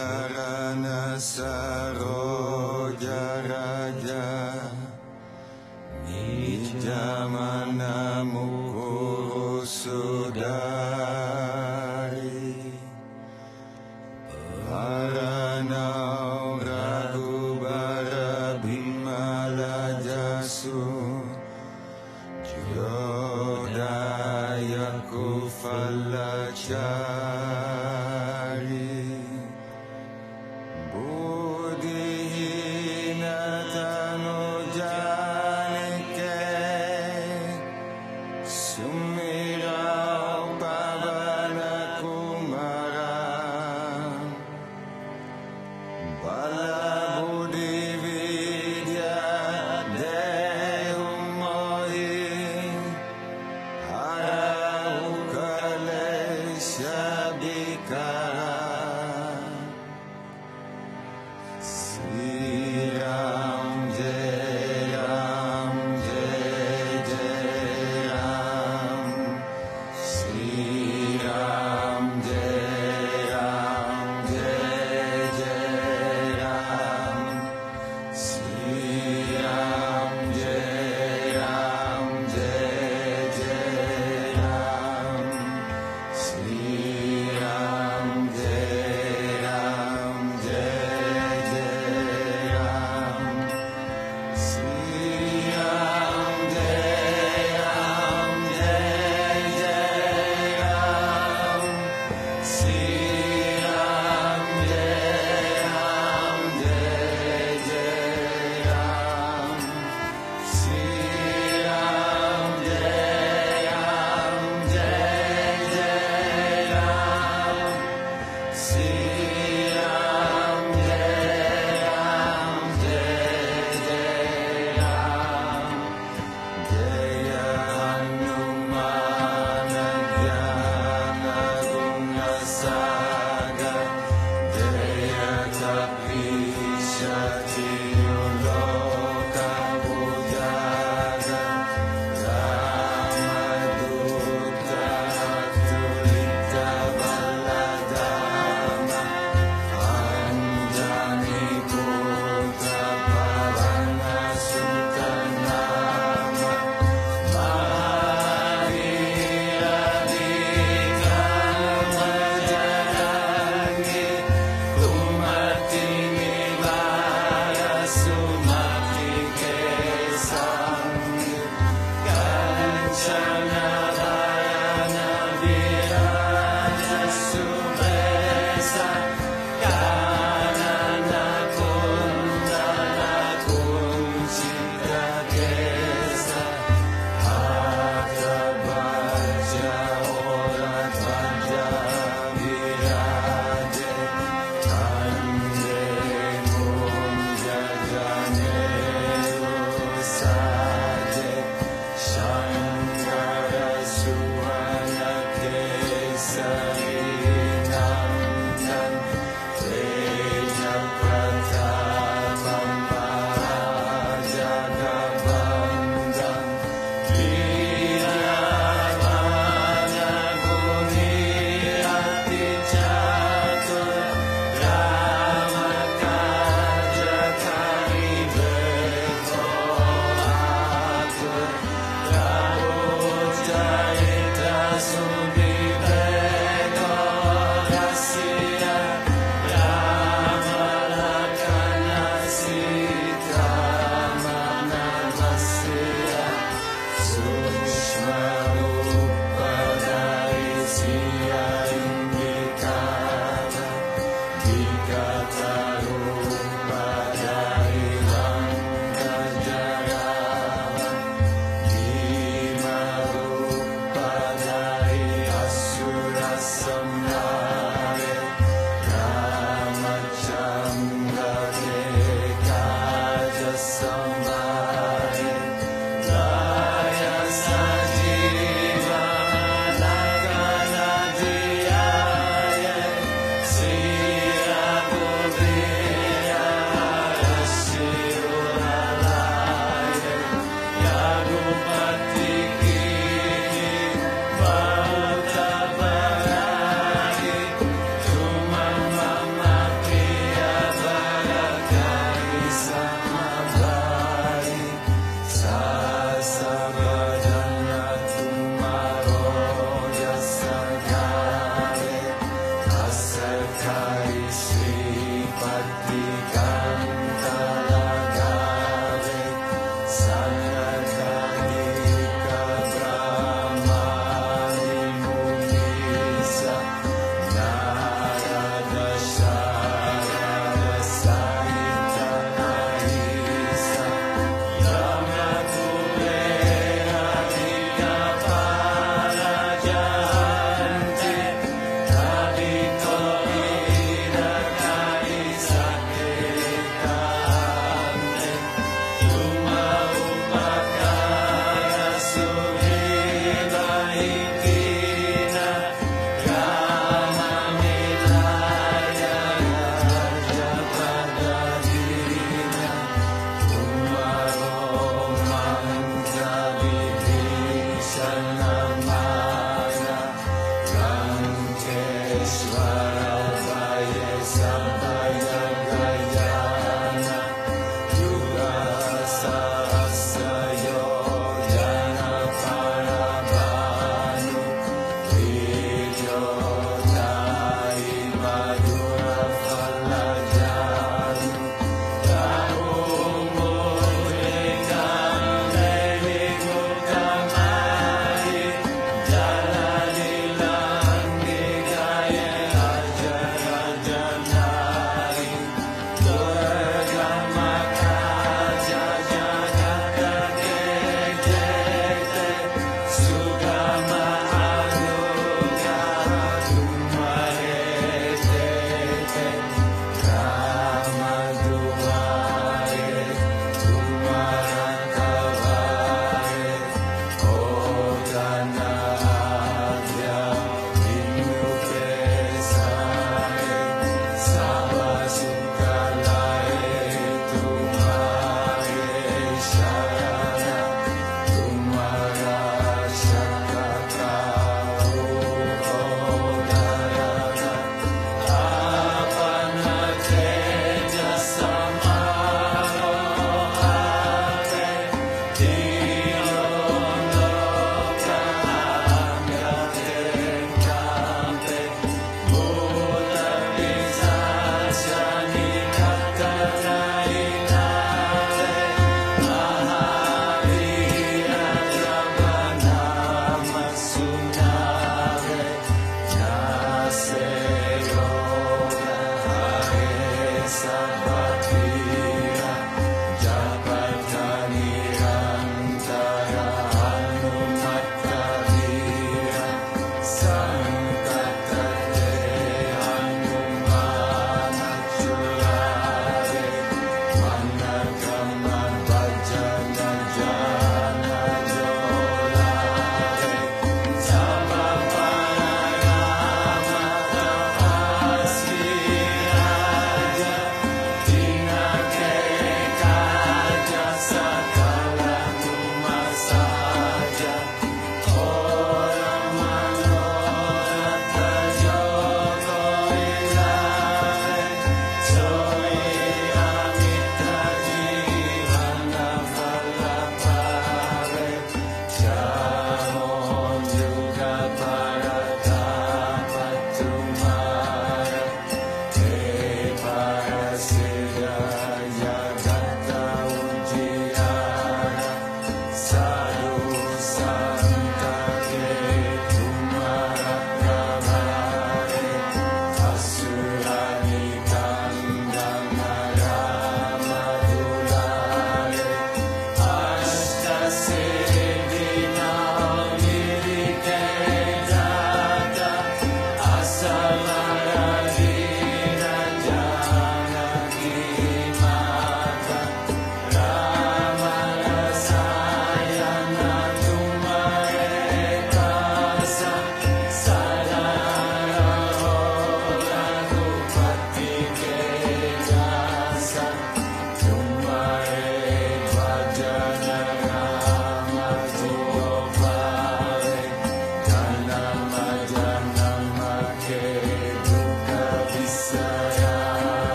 Charana Saroja Raja Nijamana Mukuru Sudari Paranau Raghubara Bhimala Jasu Jodaya Kufalachari Buddhihina Tanu Janike Sumirao Pavana Kumara Bala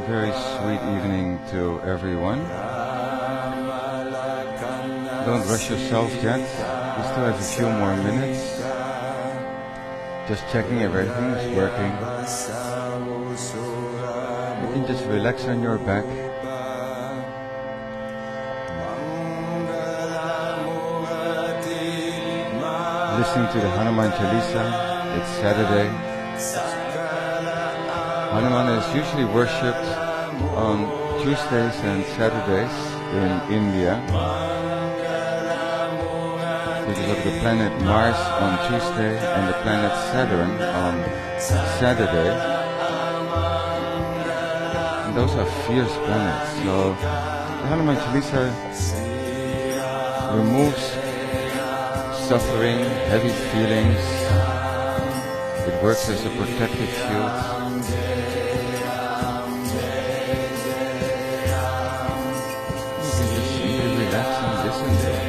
very sweet evening to everyone. Don't rush yourself yet. We still have a few more minutes. Just checking if everything is working. You can just relax on your back. Listening to the Hanuman Chalisa. It's Saturday. Hanuman is usually worshipped on Tuesdays and Saturdays in India. If you look at the planet Mars on Tuesday and the planet Saturn on Saturday, and those are fierce planets. So the Hanuman Chalisa removes suffering, heavy feelings. It works as a protective shield. You can just simply relax and listen to it.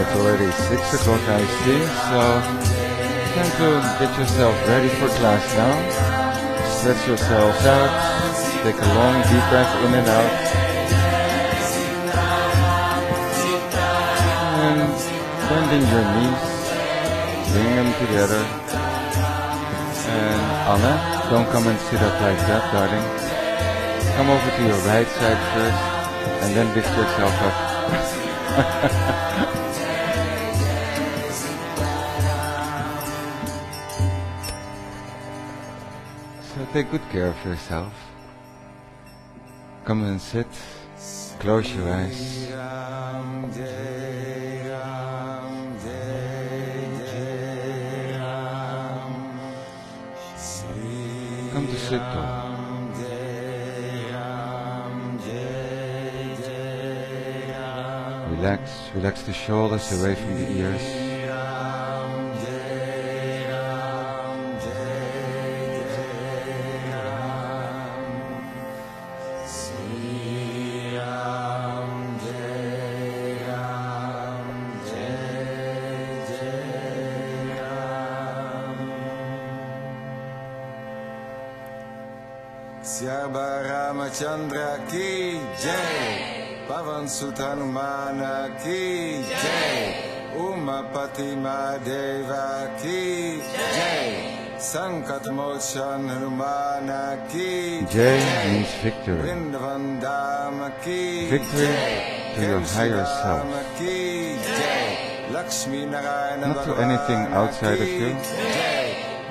It's already 6 o'clock, I see, so time to get yourself ready for class now. Stretch yourselves out, take a long deep breath in and out, and bending your knees, bring them together, and Anna, don't come and sit up like that, darling. Come over to your right side first, and then lift yourself up. So take good care of yourself. Come and sit. Close your eyes. Come to sit tall. Relax the shoulders away from the ears. Syaba Ramachandra ki jai, Pavan Sut Hanumana ki jai, Umapati Mahadeva ki jai, Sankat Mochan Hanumana ki Jai means victory. Vrindavan Dhama ki Victory to your higher self. ki Lakshmi Narayana Not to anything outside of you.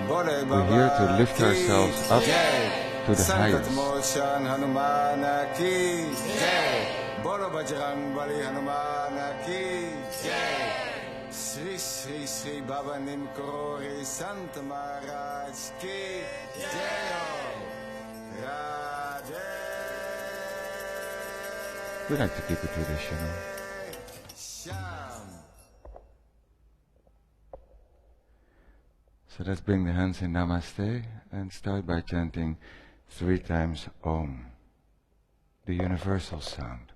We're here to lift ourselves up to the highest. Mochan Hanumana ki Bolo Bajrang Bali Hanumana ki Sri Sri Sri Baba Nimkori Santa Maharaj ki Jayo Radhe. We like to keep it traditional. Sham. So let's bring the hands in Namaste and start by chanting 3 times Om, the universal sound.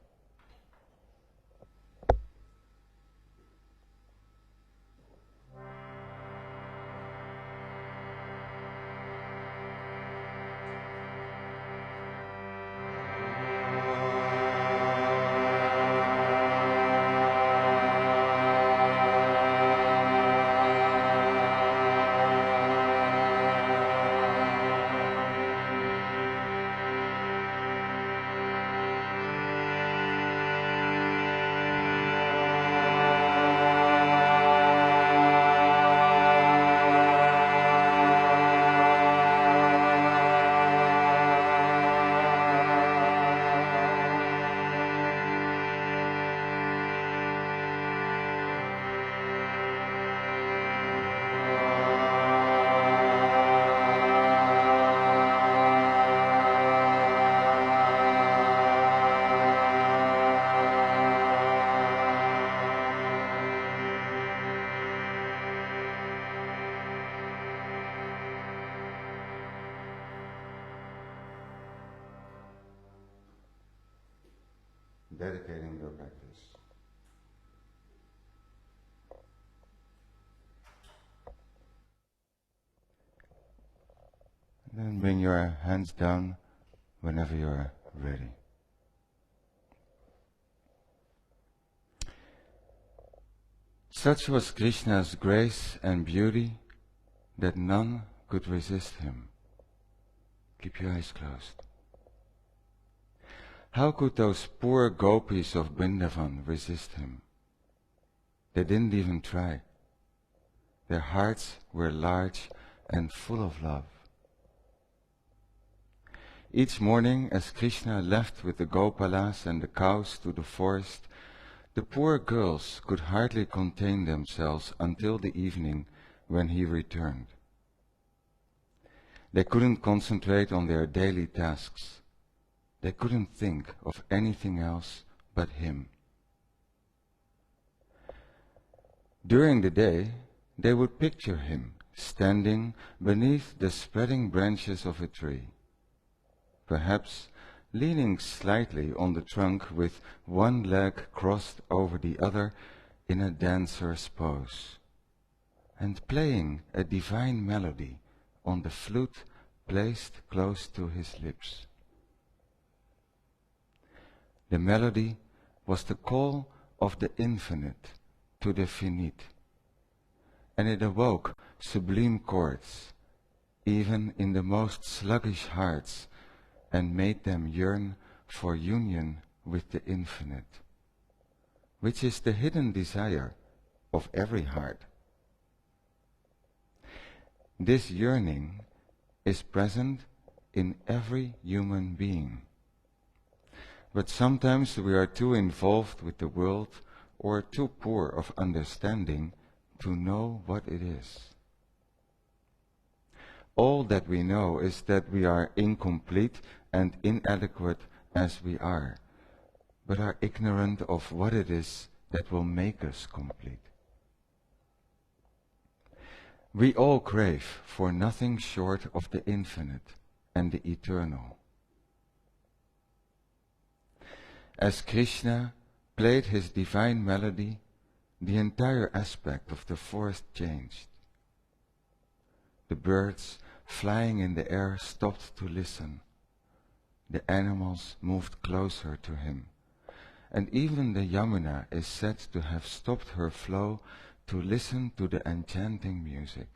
Dedicating your practice. And then bring your hands down whenever you're ready. Such was Krishna's grace and beauty that none could resist him. Keep your eyes closed. How could those poor gopis of Vrindavan resist him? They didn't even try. Their hearts were large and full of love. Each morning, as Krishna left with the gopalas and the cows to the forest, the poor girls could hardly contain themselves until the evening when he returned. They couldn't concentrate on their daily tasks. They couldn't think of anything else but him. During the day, they would picture him standing beneath the spreading branches of a tree, perhaps leaning slightly on the trunk with one leg crossed over the other in a dancer's pose, and playing a divine melody on the flute placed close to his lips. The melody was the call of the infinite to the finite, and it awoke sublime chords, even in the most sluggish hearts, and made them yearn for union with the infinite, which is the hidden desire of every heart. This yearning is present in every human being. But sometimes we are too involved with the world or too poor of understanding to know what it is. All that we know is that we are incomplete and inadequate as we are, but are ignorant of what it is that will make us complete. We all crave for nothing short of the infinite and the eternal. As Krishna played his divine melody, the entire aspect of the forest changed. The birds flying in the air stopped to listen. The animals moved closer to him, and even the Yamuna is said to have stopped her flow to listen to the enchanting music.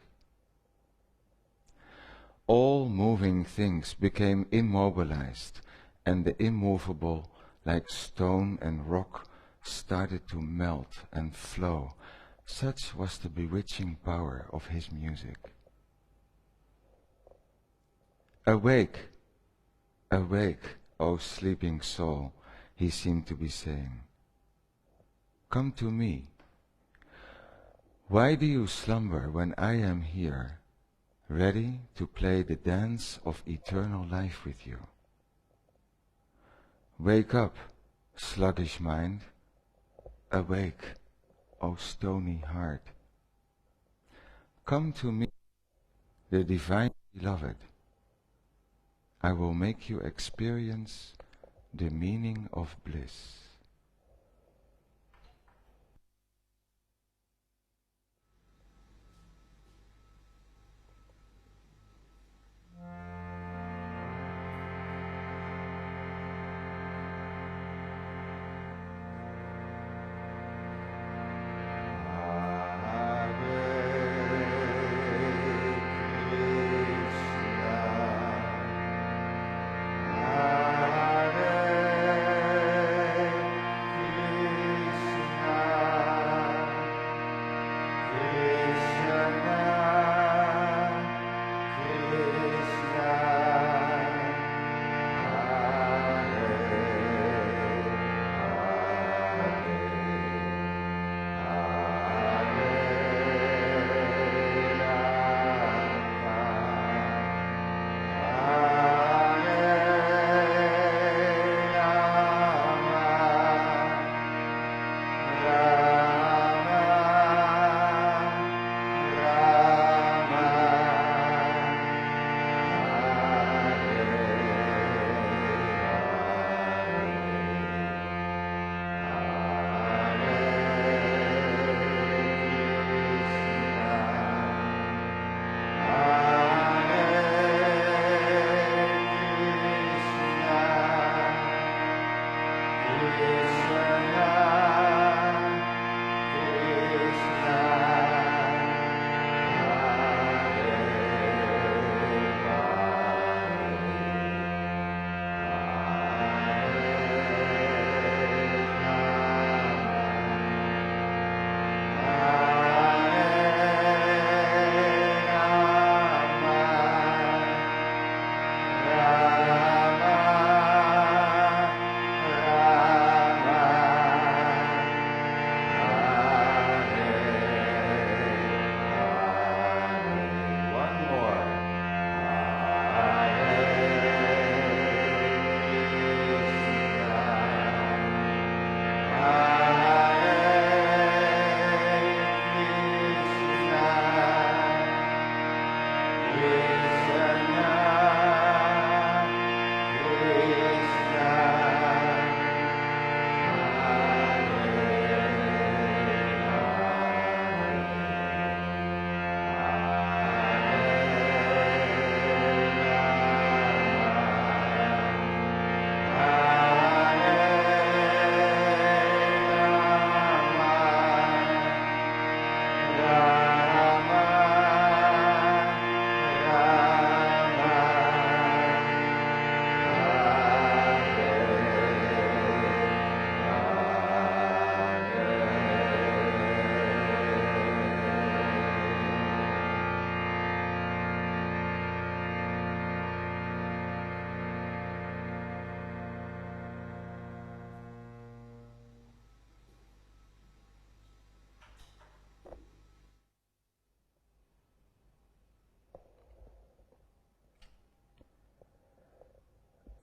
all moving things became immobilized, and the immovable, like stone and rock, started to melt and flow. Such was the bewitching power of his music. Awake, awake, O sleeping soul, he seemed to be saying. Come to me. Why do you slumber when I am here, ready to play the dance of eternal life with you? Wake up, sluggish mind. Awake, O stony heart. Come to me, the divine beloved. I will make you experience the meaning of bliss.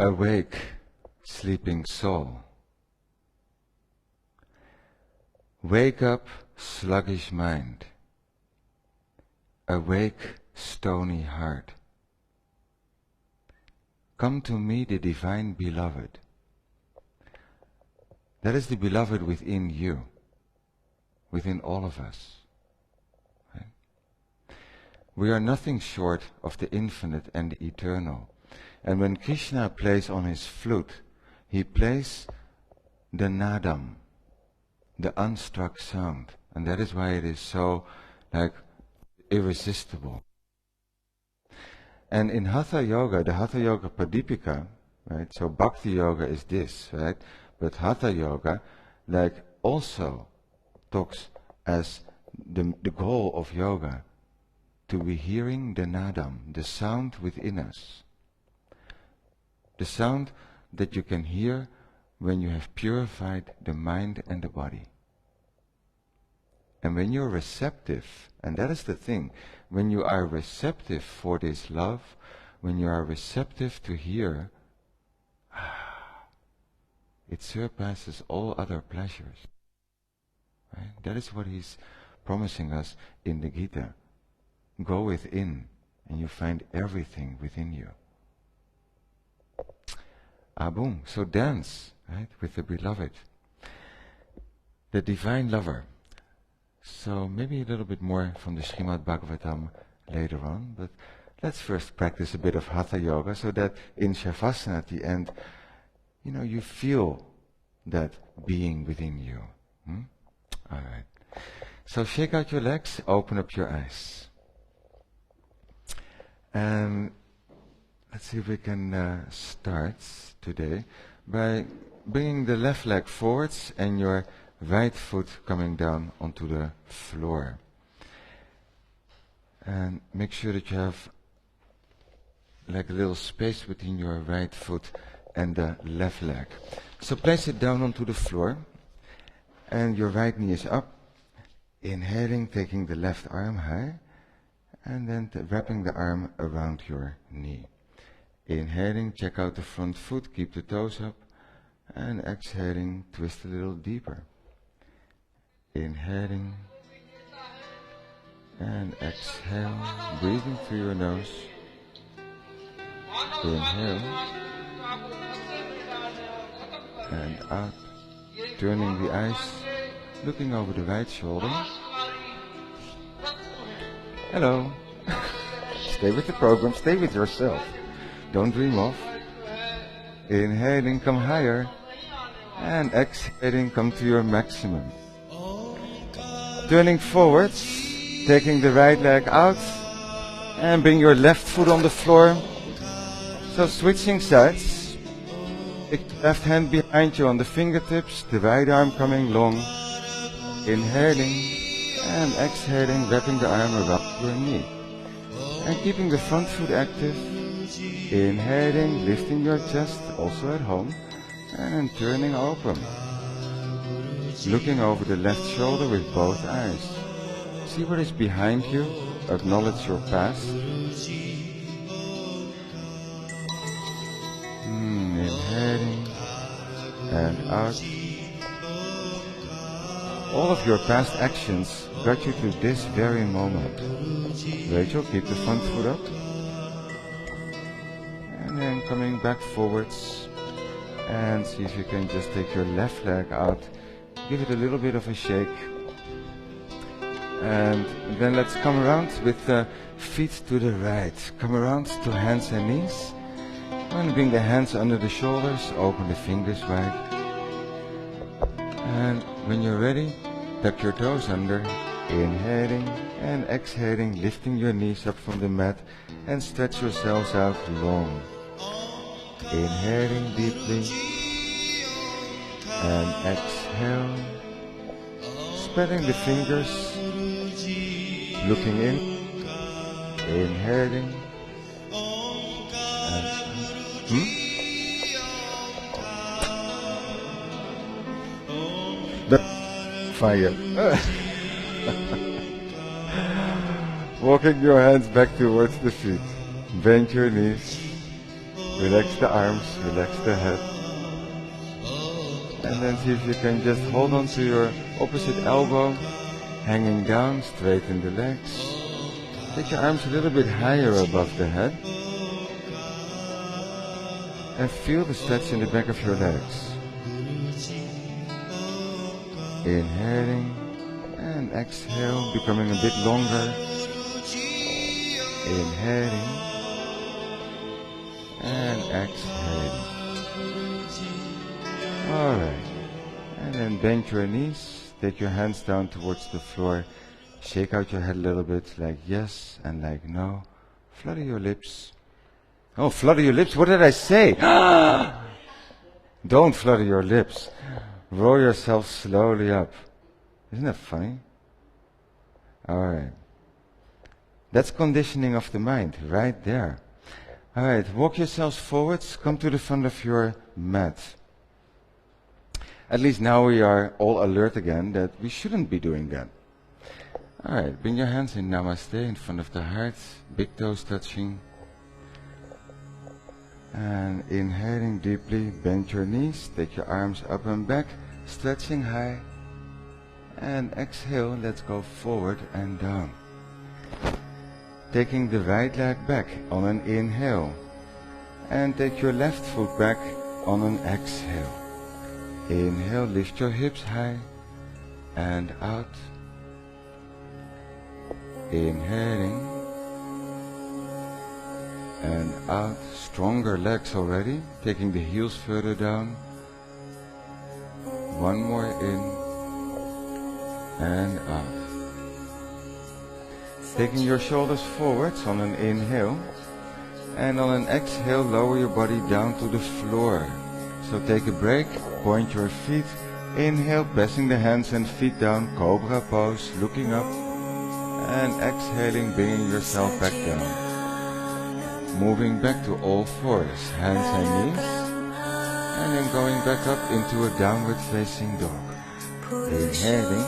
Awake, sleeping soul. Wake up, sluggish mind. Awake, stony heart. Come to me, the divine beloved. That is the beloved within you, within all of us. Right? We are nothing short of the infinite and the eternal. And when Krishna plays on his flute, he plays the nadam, the unstruck sound. And that is why it is so, like, irresistible. And in Hatha Yoga, the Hatha Yoga Pradipika, right? So Bhakti Yoga is this, right? But Hatha Yoga, like, also talks as the goal of yoga, to be hearing the nadam, the sound within us. The sound that you can hear when you have purified the mind and the body. And when you're receptive, and that is the thing, when you are receptive for this love, when you are receptive to hear, it surpasses all other pleasures. Right? That is what he's promising us in the Gita. Go within, and you find everything within you. Boom. So dance, right, with the beloved, the divine lover. So maybe a little bit more from the Srimad Bhagavatam later on, but let's first practice a bit of Hatha Yoga so that in Shavasana at the end, you feel that being within you. All right. So shake out your legs, open up your eyes. And let's see if we can start today by bringing the left leg forwards and your right foot coming down onto the floor. And make sure that you have like a little space between your right foot and the left leg. So place it down onto the floor, and your right knee is up. Inhaling, taking the left arm high, and then wrapping the arm around your knee. Inhaling, check out the front foot, keep the toes up, and exhaling, twist a little deeper. Inhaling, and exhale, breathing through your nose. Inhale, and out, turning the eyes, looking over the right shoulder. Hello. Stay with the program, stay with yourself. Don't dream off. Inhaling, come higher. And exhaling, come to your maximum. Turning forwards, taking the right leg out, and bring your left foot on the floor. So switching sides. Take the left hand behind you on the fingertips, the right arm coming long. Inhaling and exhaling, wrapping the arm around your knee. And keeping the front foot active. Inhaling, lifting your chest, also at home. And turning open. Looking over the left shoulder with both eyes. See what is behind you. Acknowledge your past. Inhaling and out. All of your past actions got you to this very moment. Rachel, keep the front foot up. And then coming back forwards. And see if you can just take your left leg out. Give it a little bit of a shake. And then let's come around with the feet to the right. Come around to hands and knees. And bring the hands under the shoulders. Open the fingers wide. And when you're ready, tuck your toes under, inhaling and exhaling, lifting your knees up from the mat and stretch yourselves out long. Inhaling deeply and exhale, spreading the fingers, looking in, inhaling and fire. Walking your hands back towards the feet. Bend your knees. Relax the arms. Relax the head. And then see if you can just hold on to your opposite elbow. Hanging down. Straighten the legs. Take your arms a little bit higher above the head. And feel the stretch in the back of your legs. Inhaling and exhale, becoming a bit longer. Inhaling and exhaling. Alright. And then bend your knees, take your hands down towards the floor, shake out your head a little bit like yes and like no. Flutter your lips, Oh, flutter your lips. What did I say? Don't flutter your lips. Roll yourself slowly up. Isn't that funny? Alright. That's conditioning of the mind, right there. Alright, walk yourselves forwards. Come to the front of your mat. At least now we are all alert again that we shouldn't be doing that. Alright, bring your hands in Namaste in front of the heart. Big toes touching. And inhaling deeply, bend your knees, take your arms up and back, stretching high. And exhale, let's go forward and down. Taking the right leg back on an inhale. And take your left foot back on an exhale. Inhale, lift your hips high and out. Inhaling and out. Stronger legs already, taking the heels further down. One more in and out. Taking your shoulders forwards on an inhale, and on an exhale lower your body down to the floor. So take a break, point your feet, inhale, pressing the hands and feet down, cobra pose, looking up, and exhaling, bringing yourself back down. Moving back to all fours, hands and knees, and then going back up into a downward facing dog. Inhaling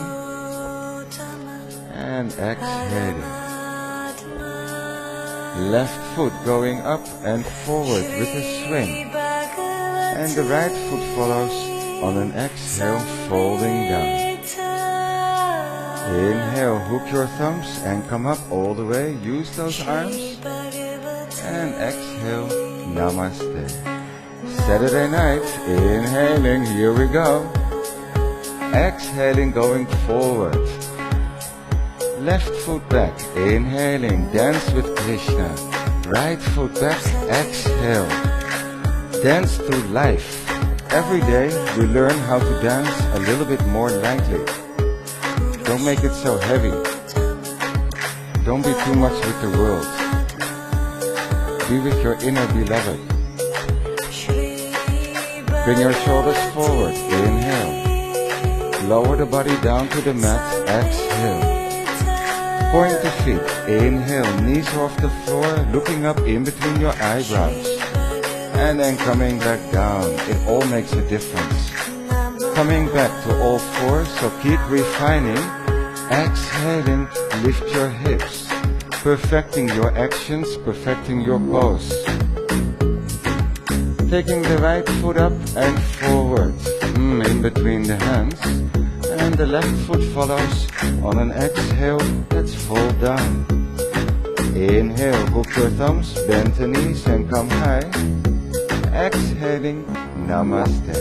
and exhaling. Left foot going up and forward with a swing, and the right foot follows on an exhale, folding down. Inhale, hook your thumbs and come up all the way, use those arms. And exhale, Namaste. Saturday night, inhaling, here we go. Exhaling, going forward. Left foot back, inhaling, dance with Krishna. Right foot back, exhale. Dance through life. Every day we learn how to dance a little bit more lightly. Don't make it so heavy. Don't be too much with the world. Be with your inner beloved. Bring your shoulders forward, inhale. Lower the body down to the mat, exhale. Point the feet, inhale, knees off the floor, looking up in between your eyebrows. And then coming back down, it all makes a difference. Coming back to all fours, so keep refining. Exhaling, lift your hips. Perfecting your actions, perfecting your pose. Taking the right foot up and forward, in between the hands. And the left foot follows on an exhale, let's fall down. Inhale, hook your thumbs, bend the knees and come high. Exhaling, Namaste.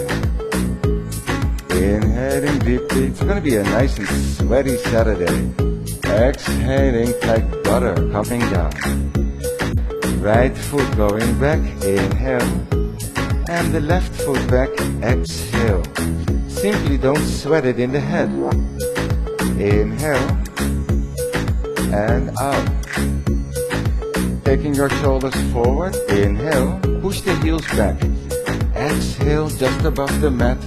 Inhaling deeply, it's going to be a nice and sweaty Saturday. Exhaling like butter, coming down. Right foot going back, inhale. And the left foot back, exhale. Simply don't sweat it in the head. Inhale. And out. Taking your shoulders forward, inhale. Push the heels back. Exhale just above the mat,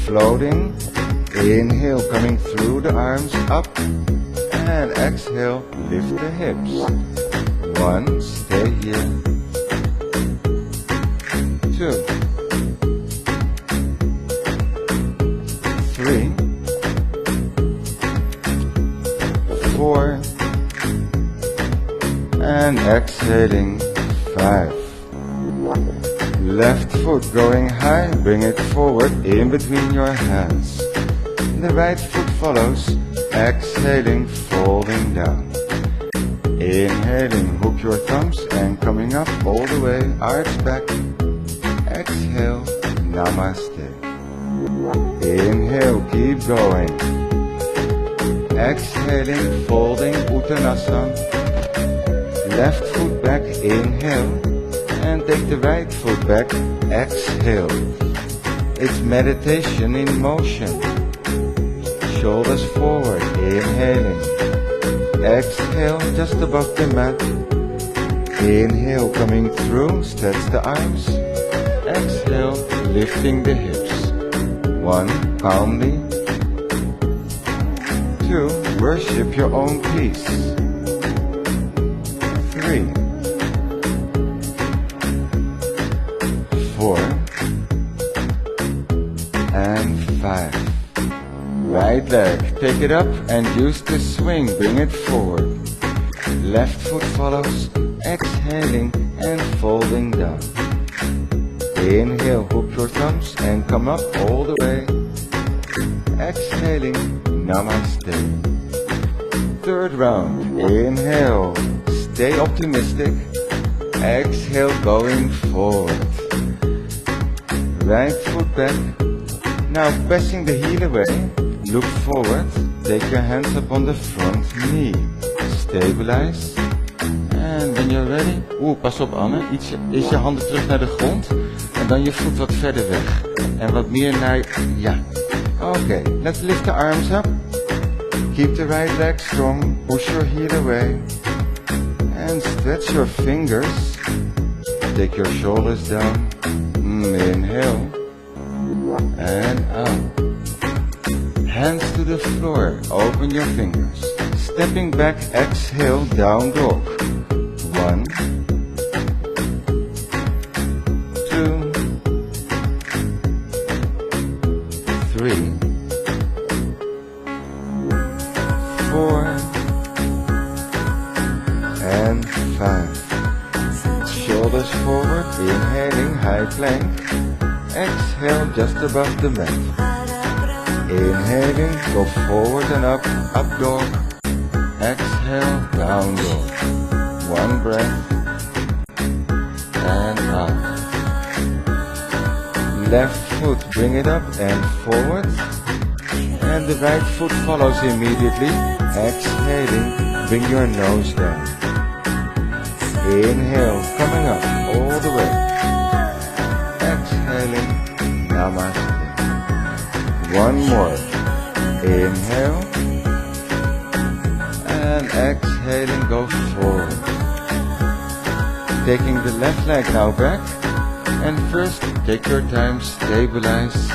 floating. Inhale, coming through the arms, up. And exhale, lift the hips. One, stay here. Two. Three. Four. And exhaling, 5. Left foot going high, bring it forward in between your hands. The right foot follows, exhaling, folding down. Inhaling, hook your thumbs and coming up all the way, arch back. Exhale, Namaste. Inhale, keep going. Exhaling, folding, Uttanasana. Left foot back, inhale. And take the right foot back, exhale. It's meditation in motion. Shoulders forward, inhaling. Exhale just above the mat. Inhale, coming through, stretch the arms. Exhale, lifting the hips. 1, calmly. 2, worship your own peace. 3, 4, and 5. Right leg, take it up and use the swing, bring it forward. Left foot follows, exhaling and folding down. Inhale, hook your thumbs and come up all the way. Exhaling, namaste. Third round, inhale, stay optimistic. Exhale, going forward. Right foot back. Now pressing the heel away, look forward. Take your hands up on the front knee. Stabilize. En when you're ready, pas op Anne, iets je handen terug naar de grond. En dan je voet wat verder weg. En wat meer naar, ja. Okay, let's lift the arms up. Keep the right leg strong, push your heel away. And stretch your fingers. Take your shoulders down. Inhale. And out. Hands to the floor, open your fingers. Stepping back, exhale, down dog. 1, 2, 3, 4, and 5. Shoulders forward, inhaling, high plank. Exhale, just above the mat. Inhaling, go forward and up dog. Exhale, down dog. 1 breath, and out. Left foot, bring it up and forward. And the right foot follows immediately. Exhaling, bring your nose down. Inhale, coming up all the way. Exhaling, namaste. 1 more. Inhale. And exhaling, go forward. Taking the left leg now back. And first, take your time, stabilize.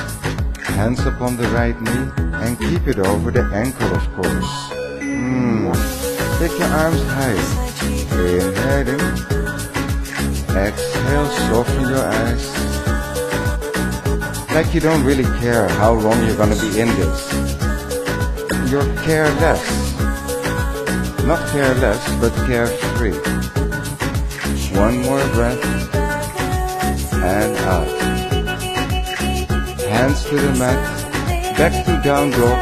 Hands upon the right knee. And keep it over the ankle, of course. Take your arms high. Inhaling. Exhale, soften your eyes. Like you don't really care how long you're gonna be in this. You're careless. Not careless, but carefree. 1 more breath. And out. Hands to the mat. Back to down dog.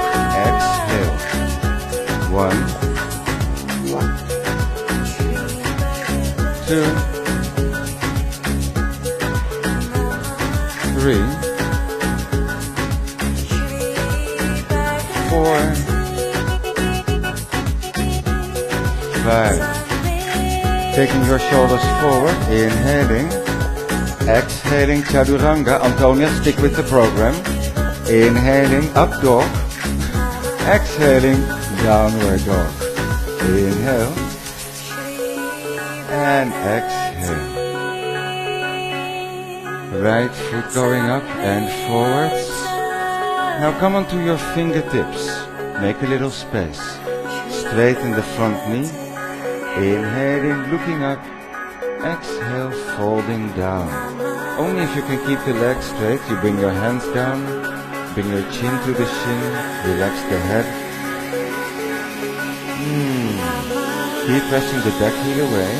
Exhale. 1, 2, 3, 4, 5. Taking your shoulders forward, inhaling. Exhaling, Chaturanga. Antonia, stick with the program. Inhaling, up dog. Exhaling, downward dog. Inhale. And exhale. Right foot going up and forwards. Now come onto your fingertips. Make a little space. Straighten the front knee. Inhaling, looking up. Exhale, folding down. Only if you can keep the legs straight, you bring your hands down. Bring your chin to the shin. Relax the head. Keep pressing the back heel away.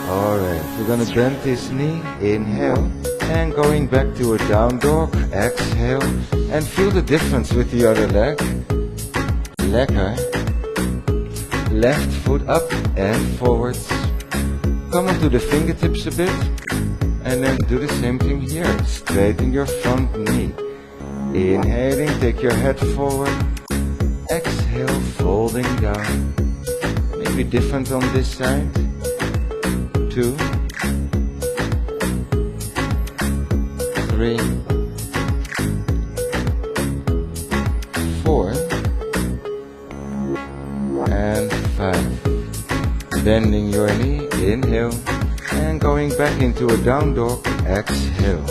Alright, we're gonna bend this knee. Inhale. And going back to a down dog. Exhale. And feel the difference with the other leg. Lekker. Left foot up and forwards. Come onto the fingertips a bit. And then do the same thing here. Straighten your front knee. Inhaling, take your head forward. Exhale, folding down. Maybe different on this side. 2, 3, 4, and 5. bending your knee, inhale, and going back into a down dog, exhale.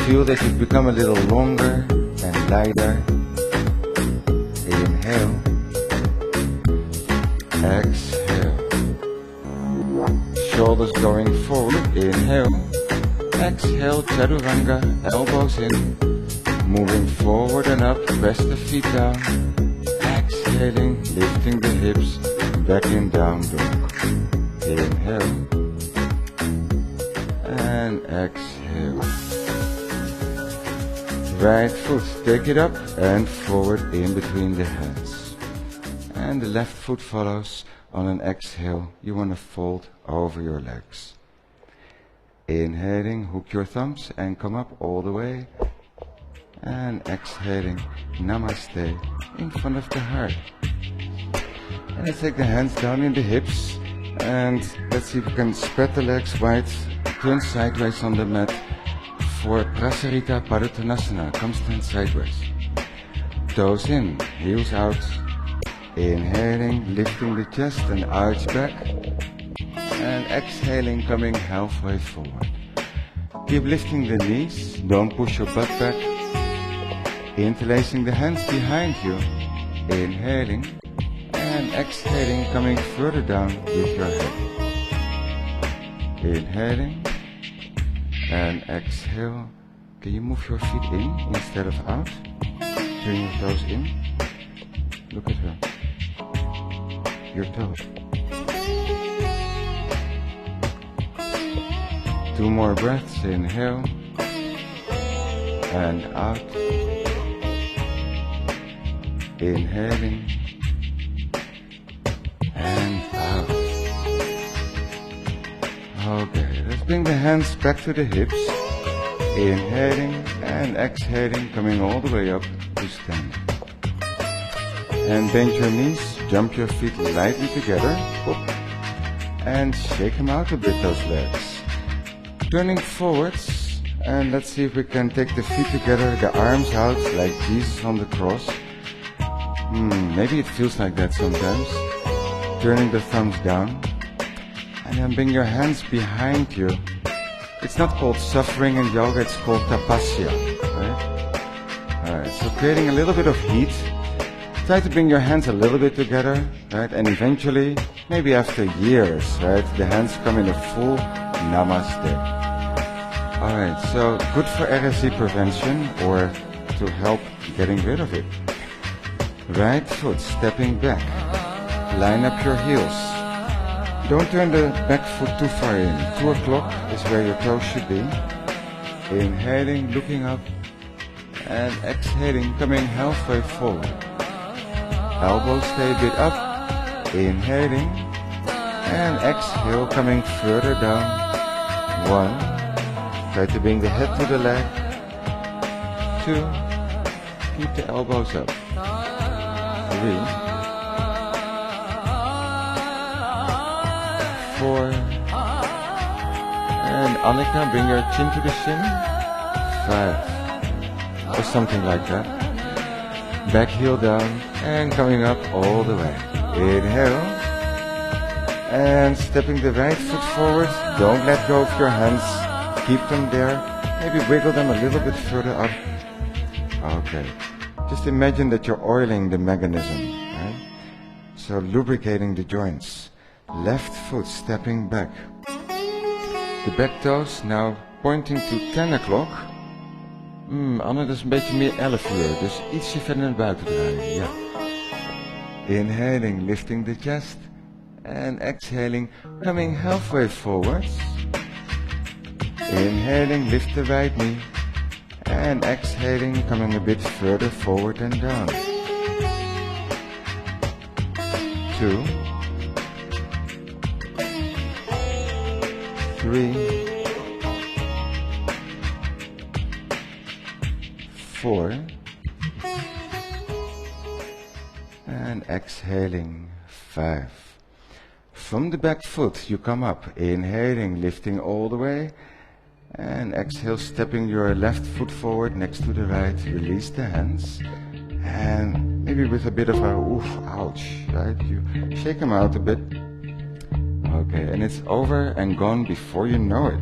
Feel that you've become a little longer and lighter. Inhale, exhale. Shoulders going forward, inhale, exhale, chaturanga, elbows in, moving forward and up, press the feet down, exhaling, lifting the hips, back in down dog. Inhale, and exhale. Right foot, take it up and forward in between the hands. And the left foot follows. On an exhale, you want to fold over your legs. Inhaling, hook your thumbs and come up all the way. And exhaling, namaste, in front of the heart. And let's take the hands down in the hips. And let's see if we can spread the legs wide, turn sideways on the mat. For Prasarita Padottanasana, come stand sideways. Toes in, heels out. Inhaling, lifting the chest and arch back. And exhaling, coming halfway forward. Keep lifting the knees, don't push your butt back. Interlacing the hands behind you. Inhaling and exhaling, coming further down with your head. Inhaling and exhale. Can you move your feet in instead of out? Turn your toes in. Look at her. Your toes. 2 more breaths. Inhale and out. Inhaling and out. Okay, let's bring the hands back to the hips. Inhaling and exhaling, coming all the way up to stand. And bend your knees, jump your feet lightly together, and shake them out a bit, those legs. Turning forwards, and let's see if we can take the feet together, the arms out like Jesus on the cross. Maybe it feels like that sometimes. Turning the thumbs down, and then bring your hands behind you. It's not called suffering in yoga, it's called tapasya, right? Alright, so creating a little bit of heat. Try to bring your hands a little bit together, right? And eventually, maybe after years, right, the hands come in a full namaste. Alright, so good for RSD prevention or to help getting rid of it. Right foot stepping back. Line up your heels. Don't turn the back foot too far in. 2 o'clock is where your toes should be. Inhaling, looking up. And exhaling, coming halfway forward. Elbows stay a bit up. Inhaling. And exhale, coming further down. 1. Try to bring the head to the leg. 2. Keep the elbows up. 3. 4. And Annika, bring your chin to the shin. 5. Or something like that. Back heel down and coming up all the way. Inhale. And stepping the right foot forward. Don't let go of your hands. Keep them there. Maybe wiggle them a little bit further up. Okay. Just imagine that you're oiling the mechanism, right? So lubricating the joints. Left foot stepping back. De back toes now pointing to 10 o'clock. Anne, dat is een beetje meer 11 uur, dus ietsje verder naar buiten draaien, ja. Inhaling, lifting the chest. And exhaling, coming halfway forwards. Inhaling, lift the right knee. And exhaling, coming a bit further forward and down. 2. 3. 4. And exhaling, 5. From the back foot you come up, inhaling, lifting all the way. And exhale, stepping your left foot forward next to the right, release the hands. And maybe with a bit of a oof, ouch, right? You shake them out a bit. Okay, and it's over and gone before you know it.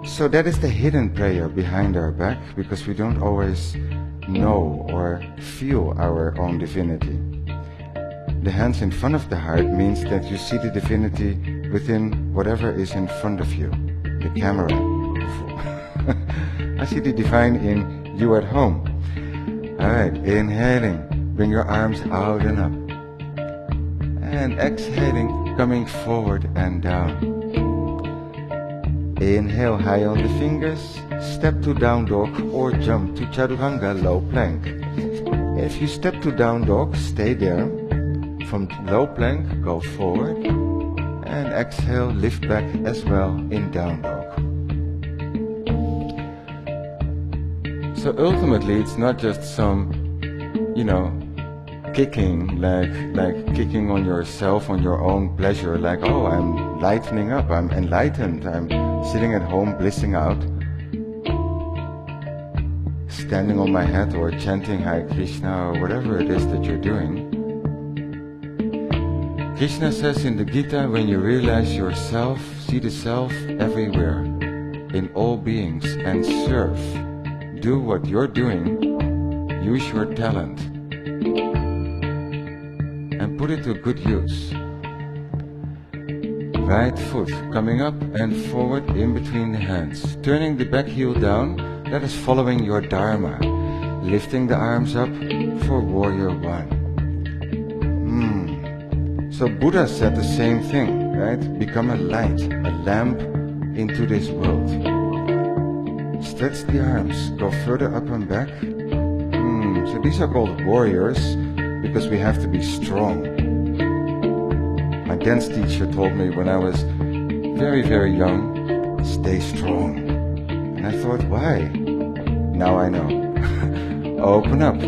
So that is the hidden prayer behind our back, because we don't always know or feel our own divinity. The hands in front of the heart means that you see the divinity within whatever is in front of you. The camera. I see the divine in you at home. Alright, inhaling, bring your arms out and up. And exhaling, coming forward and down. Inhale high on the fingers, step to down dog or jump to chaturanga low plank. If you step to down dog, stay there. From low plank, go forward. And exhale, lift back as well in down dog. So ultimately, it's not just some, kicking, like kicking on yourself, on your own pleasure, like, oh, I'm lightening up, I'm enlightened, I'm sitting at home blissing out, standing on my head or chanting Hare Krishna or whatever it is that you're doing. Krishna says in the Gita, when you realize yourself, see the self everywhere, in all beings, and serve. Do what you're doing, use your talent, and put it to good use. Right foot coming up and forward in between the hands. Turning the back heel down, that is following your Dharma. Lifting the arms up for Warrior One. So Buddha said the same thing, right? Become a light, a lamp into this world. Stretch the arms, go further up and back. So these are called warriors because we have to be strong. My dance teacher told me when I was very, very young, stay strong. And I thought, why? Now I know. Open up.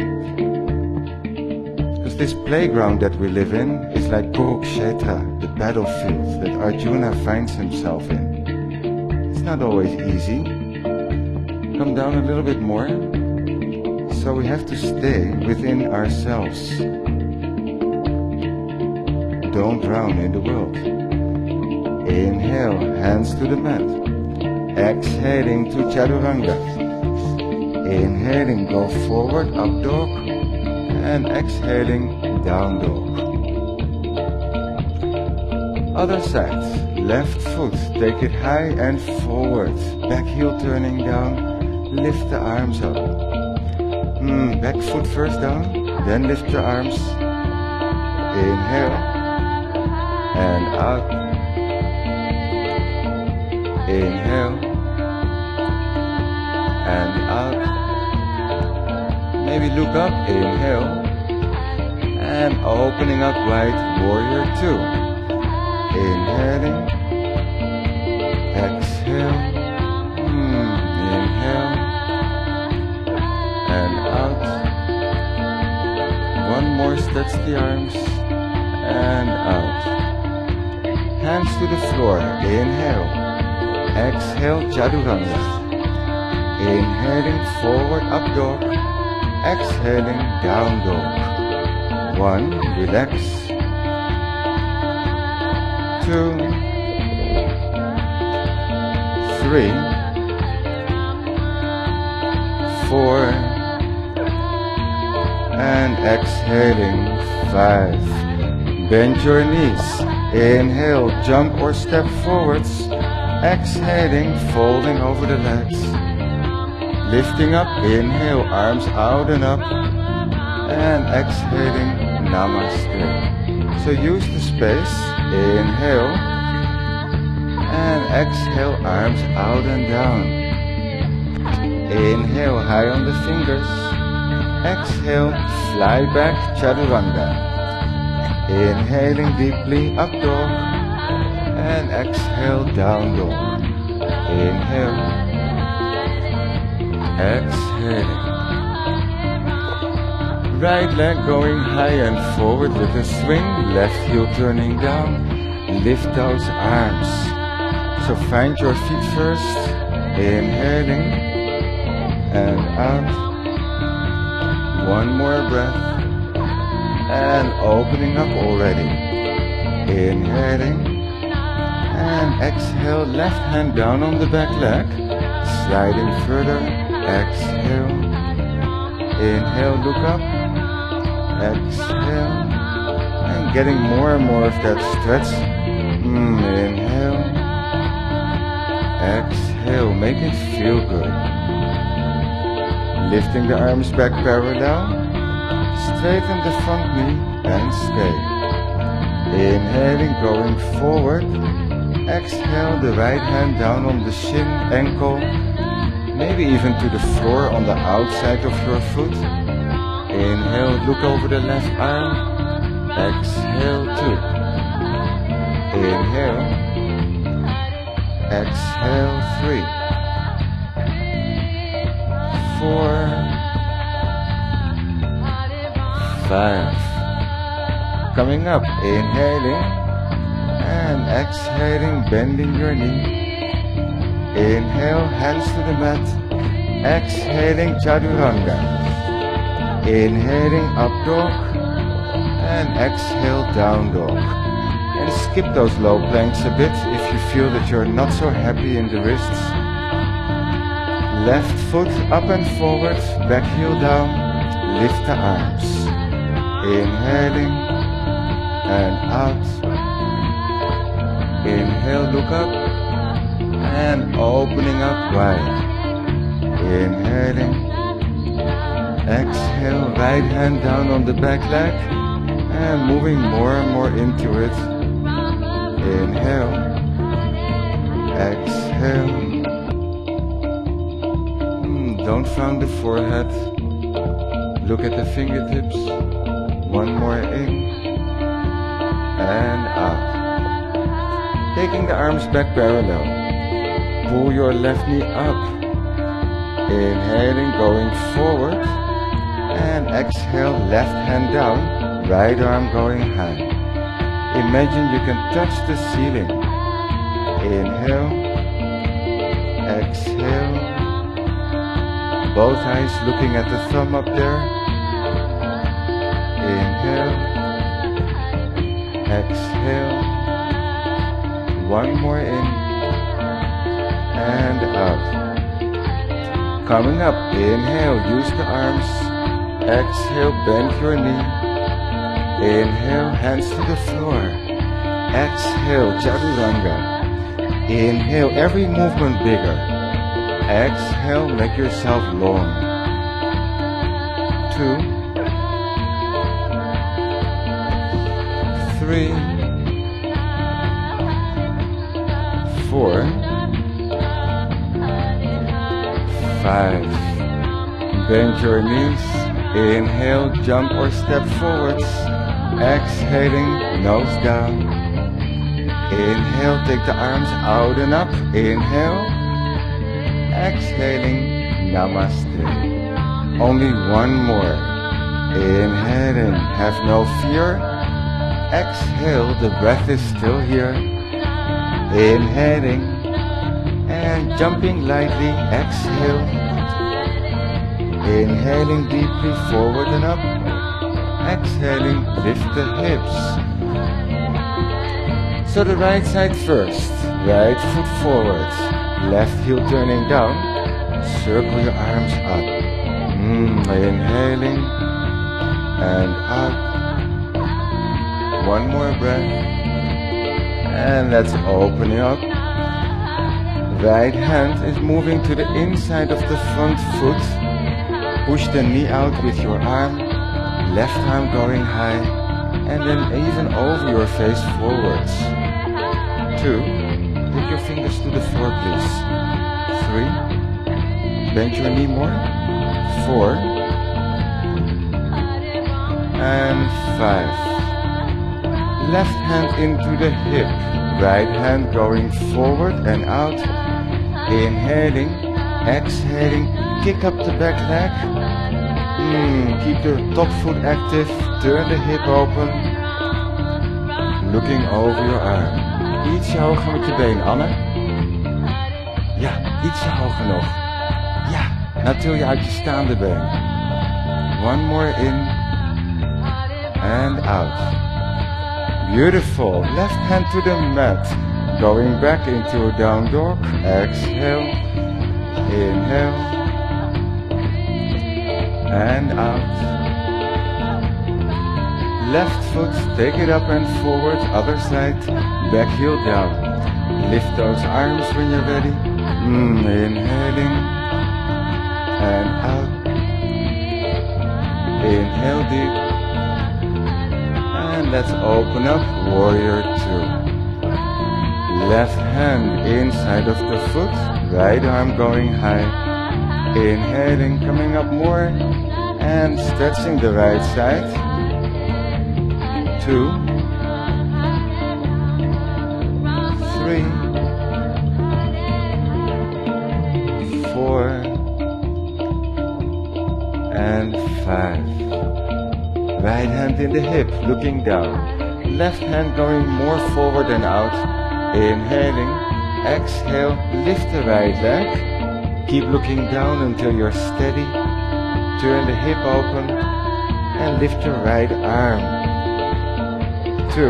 Because this playground that we live in is like Kurukshetra, the battlefield that Arjuna finds himself in. It's not always easy. Come down a little bit more. So we have to stay within ourselves. Don't drown in the world. Inhale, hands to the mat. Exhaling to chaturanga. Inhaling, go forward, up dog. And exhaling, down dog. Other side, left foot, take it high and forward. Back heel turning down, lift the arms up. Back foot first down, then lift your arms. Inhale and out. Inhale and out. Maybe look up, inhale. And opening up right, Warrior Two. Inhaling. Exhale. Inhale. And out. One more, stretch the arms. And out. Hands to the floor. Inhale. Exhale, chaturanga. Inhaling, forward, up dog. Exhaling, down dog. 1, relax. 2, 3, 4, and exhaling, 5. Bend your knees. Inhale, jump or step forwards. Exhaling, folding over the legs. Lifting up, inhale, arms out and up. And exhaling, namaste. So use the space. Inhale. And exhale, arms out and down. Inhale, high on the fingers. Exhale, fly back, chaturanga. Inhaling deeply, up dog. And exhale, down dog. Inhale. Exhaling. Right leg going high and forward with a swing. Left heel turning down. Lift those arms. So find your feet first. Inhaling. And out. One more breath. And opening up already. Inhaling. And exhale, left hand down on the back leg. Sliding further. Exhale. Inhale, look up. Exhale. And getting more and more of that stretch. Inhale. Exhale, make it feel good. Lifting the arms back parallel. Straighten the front knee and stay. Inhaling, going forward. Exhale, the right hand down on the shin, ankle. Maybe even to the floor on the outside of your foot. Inhale, look over the left arm. Exhale, 2. Inhale. Exhale, 3. 4. 5. Coming up, inhaling. And exhaling, bending your knee. Inhale, hands to the mat. Exhaling, chaturanga. Inhaling, up dog. And exhale, down dog. And skip those low planks a bit if you feel that you're not so happy in the wrists. Left foot up and forward, back heel down. Lift the arms. Inhaling and out. Inhale, look up. And opening up wide. Inhaling. Exhale, right hand down on the back leg. And moving more and more into it. Inhale. Exhale. Don't frown the forehead. Look at the fingertips. One more in. And out. Taking the arms back parallel. Pull your left knee up. Inhaling, going forward. And exhale, left hand down. Right arm going high. Imagine you can touch the ceiling. Inhale. Exhale. Both eyes looking at the thumb up there. Inhale. Exhale. One more in. And out. Coming up, inhale, use the arms. Exhale, bend your knee. Inhale, hands to the floor. Exhale, chaturanga. Inhale, every movement bigger. Exhale, make yourself long. 2. 3. 4. 5. Bend your knees. Inhale, jump or step forwards. Exhaling, nose down. Inhale, take the arms out and up. Inhale. Exhaling, namaste. Only one more. Inhaling, have no fear. Exhale, the breath is still here. Inhaling and jumping lightly. Exhale. Inhaling deeply forward and up. Exhaling, lift the hips. So the right side first. Right foot forward. Left heel turning down. Circle your arms up. Inhaling and up. One more breath. And let's open it up. Right hand is moving to the inside of the front foot. Push the knee out with your arm. Left arm going high. And then even over your face forwards. 2. Take your fingers to the floor, please. 3. Bend your knee more. 4. And 5. Left hand into the hip. Right hand going forward and out. Inhaling. Exhaling. Kick up the back leg. Keep the top foot active. Turn the hip open. Looking over your arm. Ietsje hoger met je been, Anne. Ja, ietsje hoger nog. Ja, nou til je uit je staande been. One more in. And out. Beautiful. Left hand to the mat. Going back into a down dog. Exhale. Inhale. And out. Left foot, take it up and forward. Other side. Back heel down. Lift those arms when you're ready. Inhaling. And out. Inhale deep. And let's open up Warrior 2. Left hand inside of the foot. Right arm going high. Inhaling, coming up more. And stretching the right side. 2, 3, four, and 5. Right hand in the hip, looking down. Left hand going more forward and out. Inhaling. Exhale, lift the right leg. Keep looking down until you're steady. Turn the hip open and lift your right arm. 2, 3,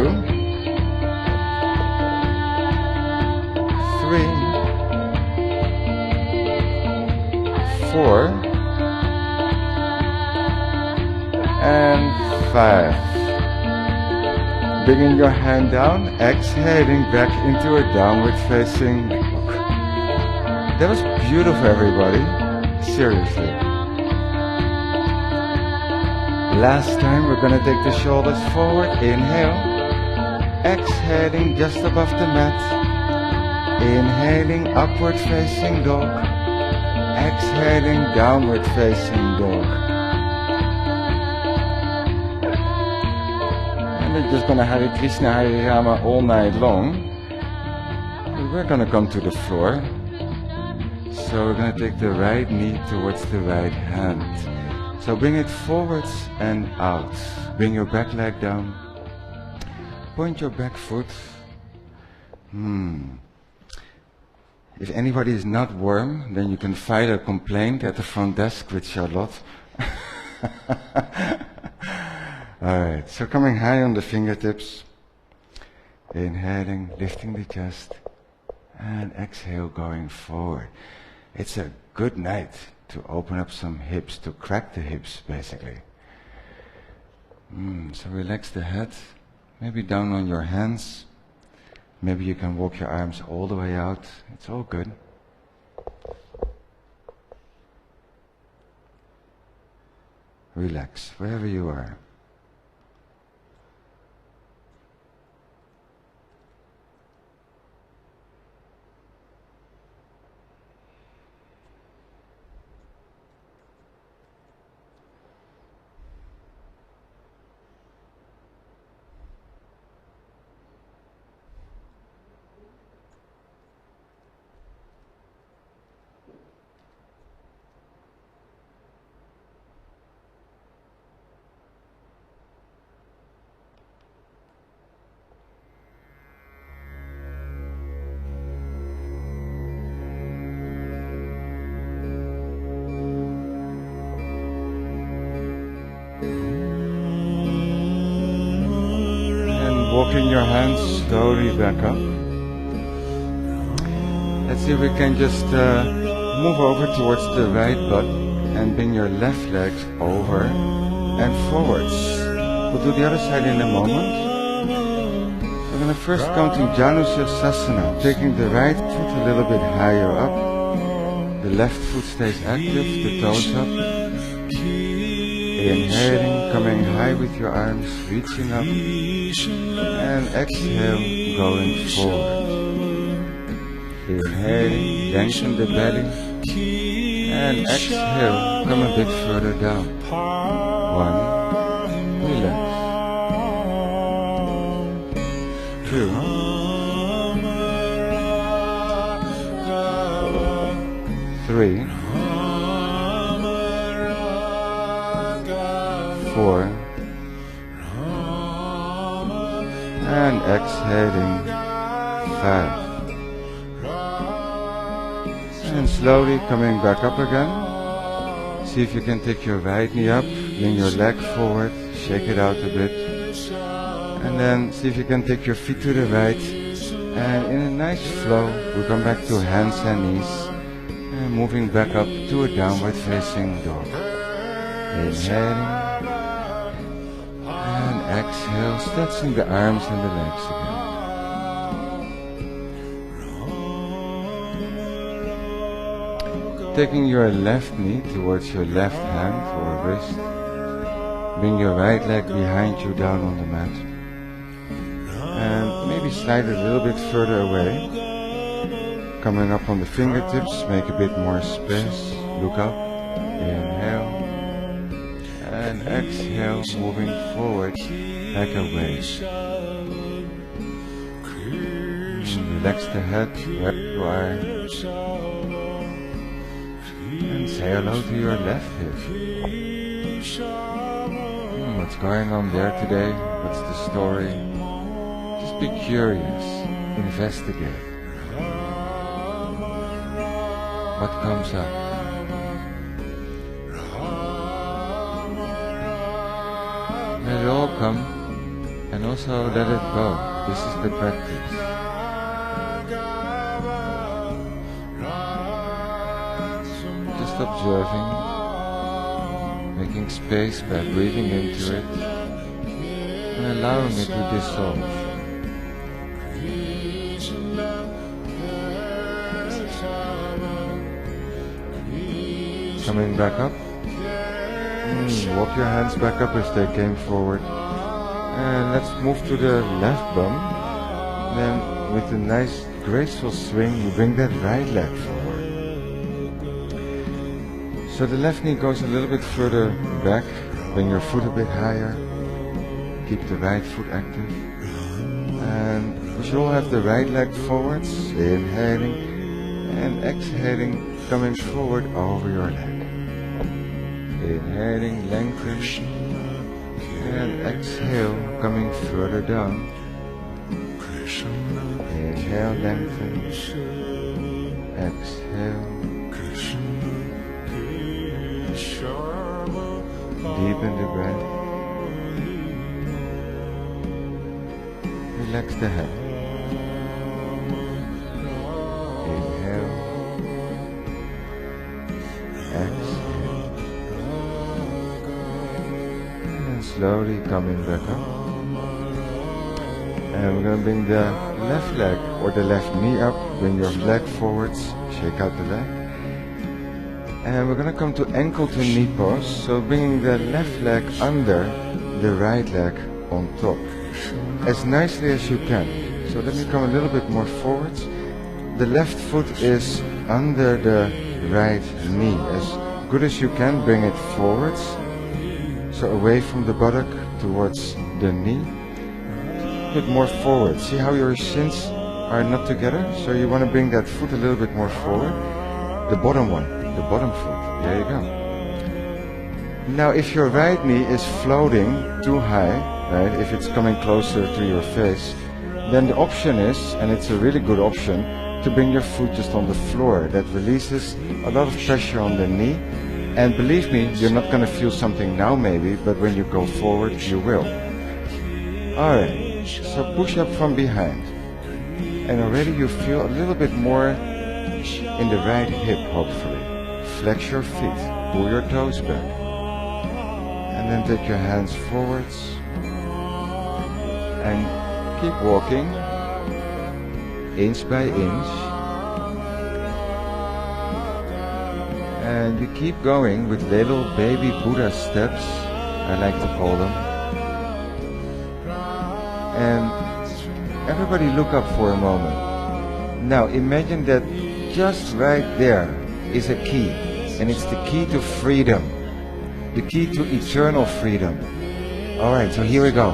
4, and 5. Bringing your hand down, exhaling back into a downward facing dog. That was beautiful, everybody. Seriously. Last time we're going to take the shoulders forward. Inhale. Exhaling just above the mat. Inhaling upward facing dog. Exhaling downward facing dog. And we're just going to Hare Krishna Hare Rama all night long. We're going to come to the floor. So we're going to take the right knee towards the right hand. So bring it forwards and out. Bring your back leg down. Point your back foot. If anybody is not warm, then you can file a complaint at the front desk with Charlotte. Alright, so coming high on the fingertips. Inhaling, lifting the chest. And exhale, going forward. It's a good night to open up some hips, to crack the hips, basically. So relax the head. Maybe down on your hands. Maybe you can walk your arms all the way out. It's all good. Relax, wherever you are. Walking your hands slowly back up. Let's see if we can just move over towards the right butt and bring your left legs over and forwards. We'll do the other side in a moment. We're going to first come to Janusirsasana, taking the right foot a little bit higher up. The left foot stays active, the toes up. Inhaling, coming high with your arms, reaching up. And exhale, going forward. Inhaling, lengthen the belly. And exhale, come a bit further down. 1, relax. 2, 3, 4, and exhaling 5. And slowly coming back up again. See if you can take your right knee up, bring your leg forward, shake it out a bit. And then see if you can take your feet to the right. And in a nice flow, we'll come back to hands and knees. And moving back up to a downward facing dog. Inhaling. And exhale, stretching the arms and the legs again. Taking your left knee towards your left hand or wrist. Bring your right leg behind you down on the mat. And maybe slide it a little bit further away. Coming up on the fingertips, make a bit more space. Look up. Inhale. And exhale, moving forward, back away. Relax the head where you are. And say hello to your left hip. What's going on there today? What's the story? Just be curious. Investigate. What comes up? Let it all come and also let it go. This is the practice. Just observing, making space by breathing into it and allowing it to dissolve. Coming back up. Walk your hands back up as they came forward. And let's move to the left bum. Then with a nice graceful swing, you bring that right leg forward. So the left knee goes a little bit further back. Bring your foot a bit higher. Keep the right foot active. And we should all have the right leg forwards. Inhaling and exhaling, coming forward over your leg. Inhaling, lengthen, and exhale, coming further down. Inhale, lengthen, exhale. Deepen the breath. Relax the head. Inhale, exhale. Slowly coming back up. And we're going to bring the left leg or the left knee up. Bring your leg forwards. Shake out the leg. And we're going to come to ankle to knee pose. So bringing the left leg under the right leg on top. As nicely as you can. So let me come a little bit more forwards. The left foot is under the right knee. As good as you can, bring it forwards. So away from the buttock towards the knee. A bit more forward. See how your shins are not together? So you want to bring that foot a little bit more forward. The bottom one, the bottom foot. There you go. Now if your right knee is floating too high, right, if it's coming closer to your face, then the option is, and it's a really good option, to bring your foot just on the floor. That releases a lot of pressure on the knee. And believe me, you're not going to feel something now maybe, but when you go forward, you will. Alright, so push up from behind. And already you feel a little bit more in the right hip, hopefully. Flex your feet, pull your toes back. And then take your hands forwards. And keep walking, inch by inch. And you keep going with little baby Buddha steps, I like to call them. And everybody look up for a moment. Now imagine that just right there is a key. And it's the key to freedom. The key to eternal freedom. Alright, so here we go.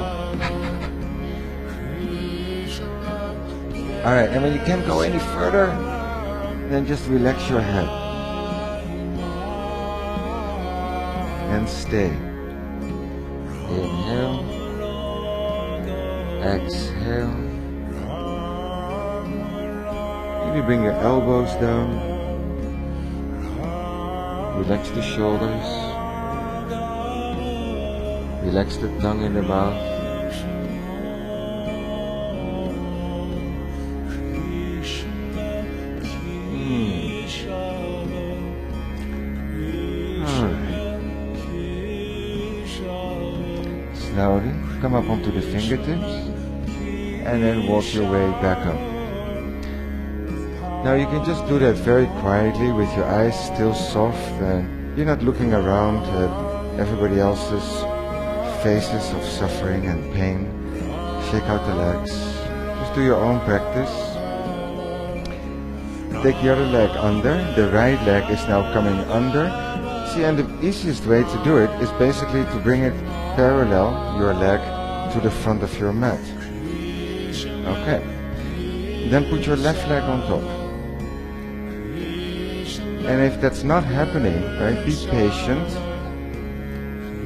Alright, and when you can't go any further, then just relax your head. And stay. Inhale. Exhale. Maybe bring your elbows down. Relax the shoulders. Relax the tongue in the mouth. slowly come up onto the fingertips and then walk your way back up. Now you can just do that very quietly with your eyes still soft and you're not looking around at everybody else's faces of suffering and pain. Shake out the legs. Just do your own practice. Take the other leg under. The right leg is now coming under. See, and the easiest way to do it is basically to bring it parallel, your leg, to the front of your mat. Okay. Then put your left leg on top. And if that's not happening, right, be patient.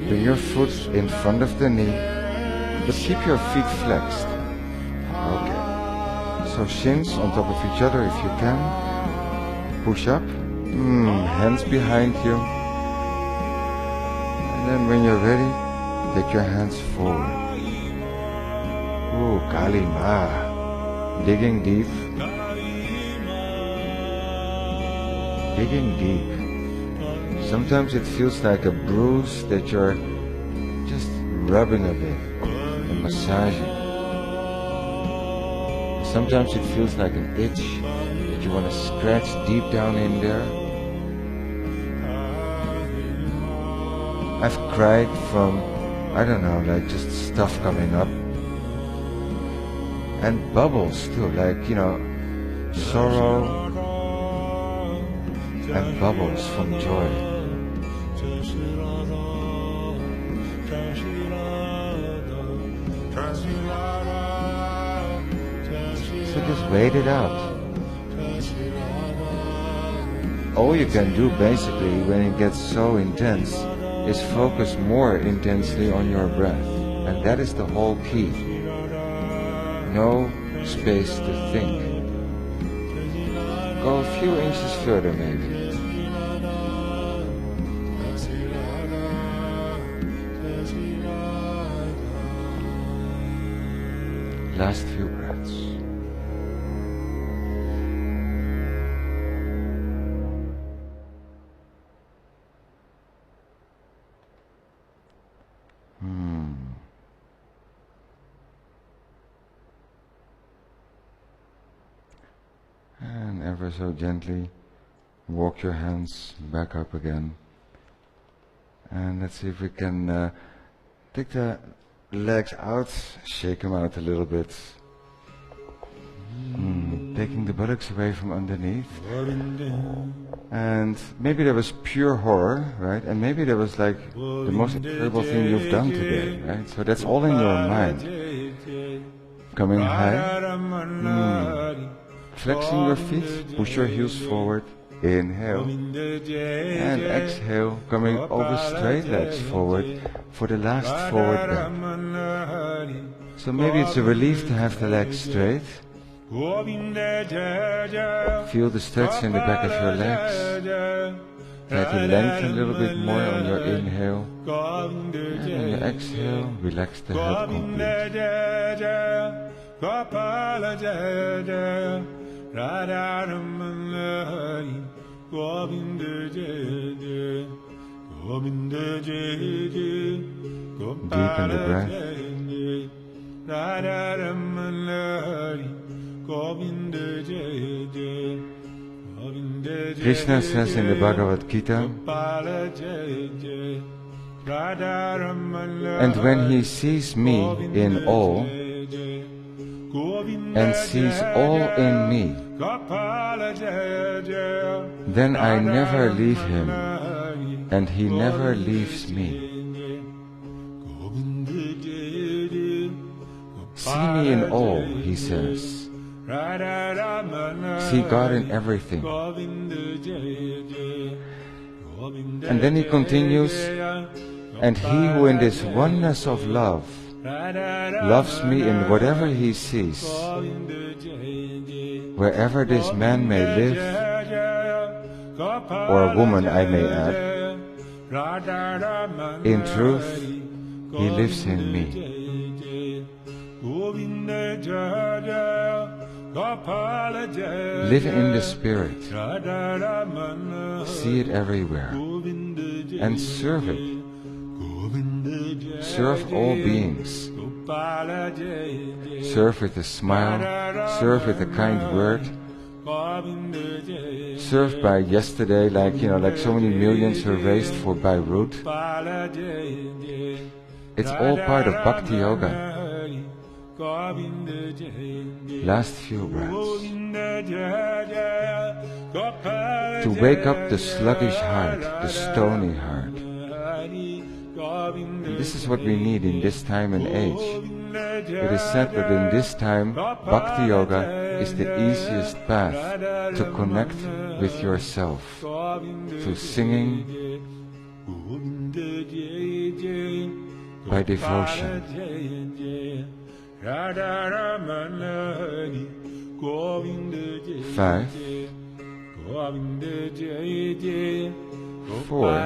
Bring your foot in front of the knee, but keep your feet flexed. Okay. So shins on top of each other if you can. Push up. Hands behind you. And then when you're ready, take your hands forward. Ooh, Kali Ma. Digging deep. Digging deep. Sometimes it feels like a bruise that you're just rubbing a bit and massaging. Sometimes it feels like an itch that you want to scratch deep down in there. I've cried from, I don't know, like just stuff coming up. And bubbles too, like, you know, sorrow and bubbles from joy. So just wait it out. All you can do basically when it gets so intense is focus more intensely on your breath. And that is the whole key. No space to think. Go a few inches further maybe. Last few breaths. And ever so gently walk your hands back up again. And let's see if we can take the legs out, shake them out a little bit. Taking the buttocks away from underneath. And maybe there was pure horror, right? And maybe there was like the most terrible thing you've done today, right? So that's all in your mind. Coming high. Flexing your feet, push your heels forward. Inhale. And exhale, coming over straight legs forward for the last forward bend. So maybe it's a relief to have the legs straight. Feel the stretch in the back of your legs. Try to lengthen a little bit more on your inhale. And on your exhale, relax the head completely. Deepen the breath. Krishna says in the Bhagavad Gita, and when he sees me in all, and sees all in me, then I never leave him, and he never leaves me. See me in all, he says. See God in everything. And then he continues, and he who in this oneness of love loves me in whatever he sees, wherever this man may live, or woman I may add, in truth, he lives in me. Live in the Spirit. See it everywhere. And serve it. serve all beings. Serve with a smile, serve with a kind word. Serve by yesterday, like so many millions were raised for Beirut. It's all part of Bhakti Yoga. Last few breaths. To wake up the sluggish heart, the stony heart. And this is what we need in this time and age. It is said that in this time, Bhakti Yoga is the easiest path to connect with yourself, to singing by devotion. 5, 4,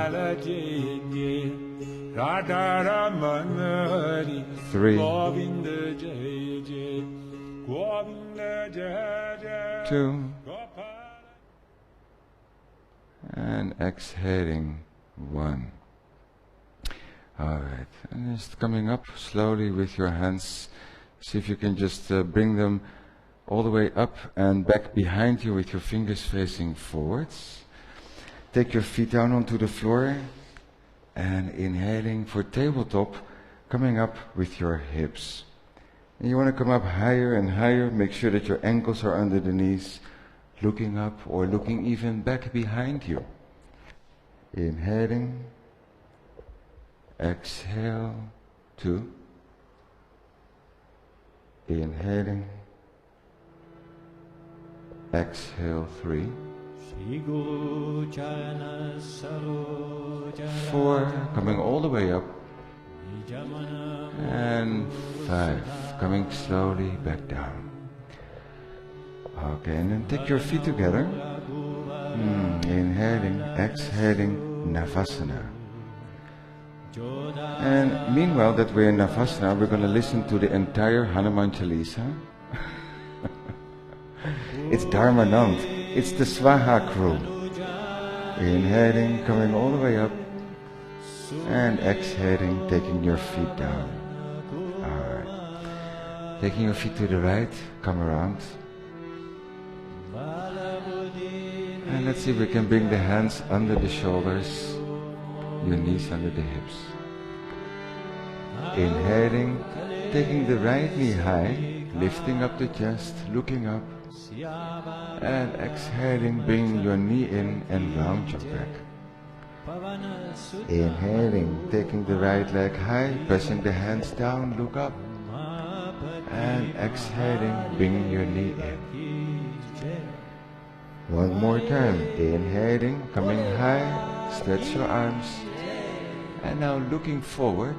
3, 2, and exhaling 1. Alright, and just coming up slowly with your hands. See if you can just bring them all the way up and back behind you with your fingers facing forwards. Take your feet down onto the floor and inhaling for tabletop, coming up with your hips. And you want to come up higher and higher, make sure that your ankles are under the knees, looking up or looking even back behind you. Inhaling, exhale, 2. Inhaling, exhale, 3. 4, coming all the way up. And 5, coming slowly back down. Okay, and then take your feet together. Inhaling, exhaling, Navasana. And meanwhile that we're in Navasana, we're going to listen to the entire Hanuman Chalisa. It's Dharmanand. It's the Svaha crew. Inhaling, coming all the way up. And exhaling, taking your feet down. Alright. Taking your feet to the right, come around. And let's see if we can bring the hands under the shoulders, your knees under the hips. Inhaling, taking the right knee high, lifting up the chest, looking up. And exhaling, bring your knee in and round your back. Inhaling, taking the right leg high, pressing the hands down, look up. And exhaling, bringing your knee in. One more time. Inhaling, coming high, stretch your arms. And now looking forward,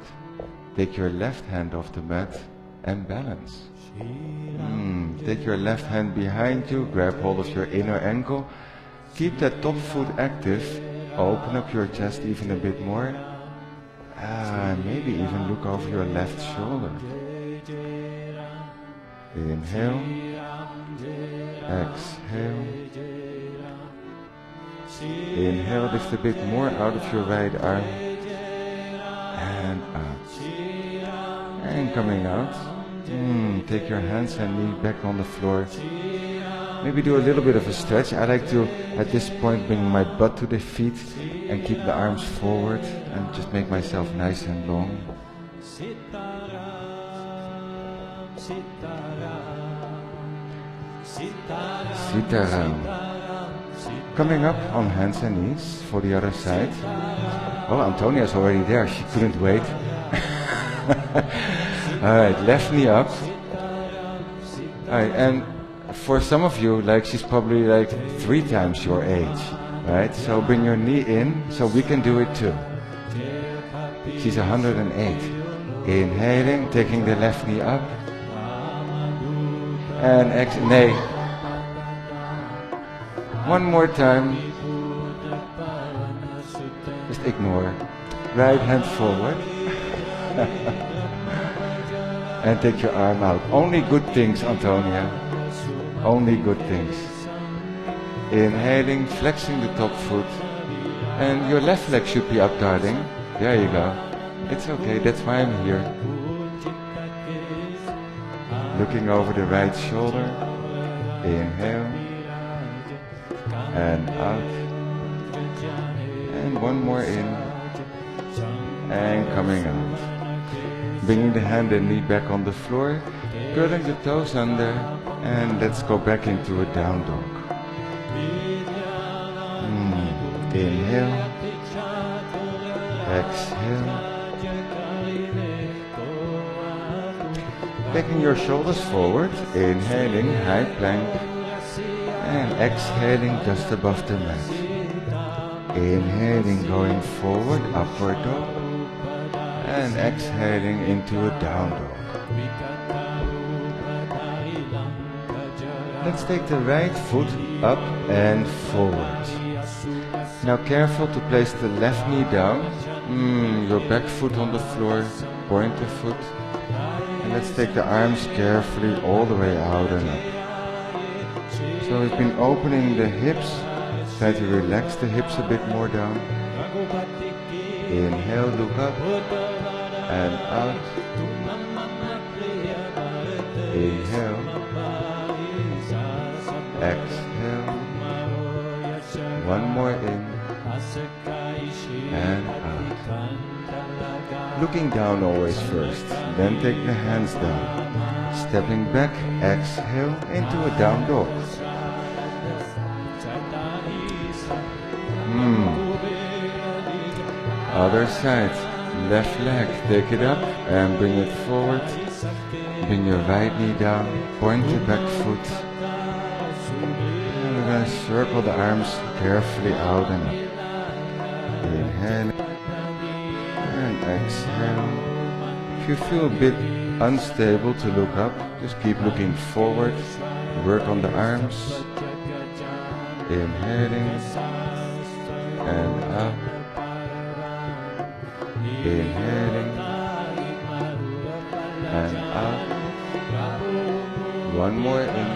take your left hand off the mat and balance. Take your left hand behind you, grab hold of your inner ankle. Keep that top foot active. Open up your chest even a bit more. Maybe even look over your left shoulder. Inhale. Exhale. Inhale, lift a bit more out of your right arm. And out. And coming out. Take your hands and knee back on the floor. Maybe do a little bit of a stretch. I like to, at this point, bring my butt to the feet and keep the arms forward and just make myself nice and long. Sitaram. Coming up on hands and knees for the other side. Oh, Antonia's already there. She couldn't wait. Alright, left knee up. Alright, and for some of you, she's probably 3 times your age. Right? So bring your knee in, so we can do it too. She's 108. Inhaling, taking the left knee up. And exhale. One more time. Just ignore. Right hand forward. And take your arm out. Only good things, Antonia. Only good things. Inhaling, flexing the top foot. And your left leg should be up, darling. There you go. It's okay, that's why I'm here. Looking over the right shoulder. Inhale. And out. And one more in. And coming out. Bringing the hand and knee back on the floor. Curling the toes under. And let's go back into a down dog. Inhale. Exhale. Taking your shoulders forward, inhaling, high plank, and exhaling just above the mat. Inhaling, going forward, upward dog, and exhaling into a down dog. Let's take the right foot up and forward. Now careful to place the left knee down, your back foot on the floor, pointer foot. And let's take the arms carefully all the way out and up. So we've been opening the hips. Try to relax the hips a bit more down. Inhale, look up and out. Inhale. Exhale. One more in and out. Looking down always first, then take the hands down. Stepping back, exhale into a down dog. Other side, left leg, take it up and bring it forward. Bring your right knee down, point your back foot. And we're going to circle the arms carefully out and up. Inhale. And exhale. If you feel a bit unstable to look up, just keep looking forward. Work on the arms. Inhaling and up. Inhaling and up. One more in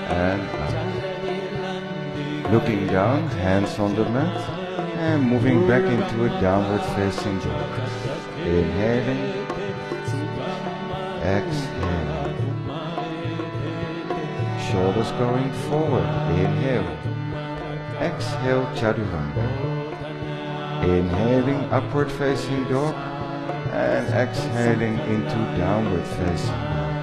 and up. Looking down, hands on the mat. And moving back into a downward facing dog. Inhaling. Exhaling. Shoulders going forward. Inhale. Exhale, Chaturanga. Inhaling, upward facing dog. And exhaling into downward facing dog.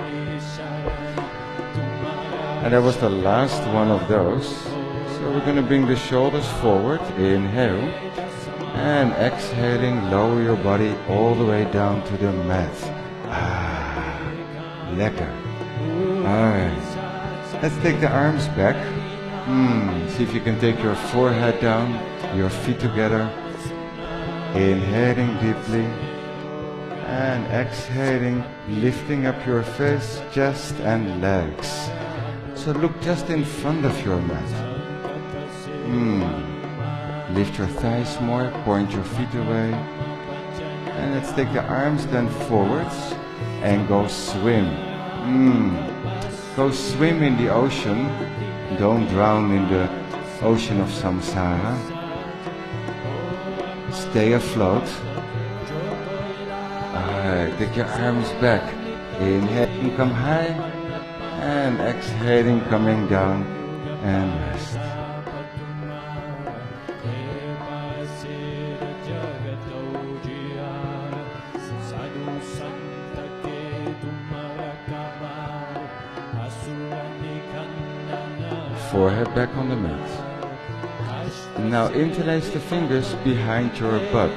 And that was the last one of those. So we're going to bring the shoulders forward, inhale, and exhaling, lower your body all the way down to the mat. Lekker. Alright, let's take the arms back. See if you can take your forehead down, your feet together. Inhaling deeply, and exhaling, lifting up your face, chest and legs. So look just in front of your mat. Lift your thighs more, point your feet away. And let's take the arms then forwards and go swim. Go swim in the ocean. Don't drown in the ocean of samsara. Stay afloat. Alright, take your arms back. Inhaling, come high. And exhaling, coming down and rest. Forehead back on the mat. Now interlace the fingers behind your butt.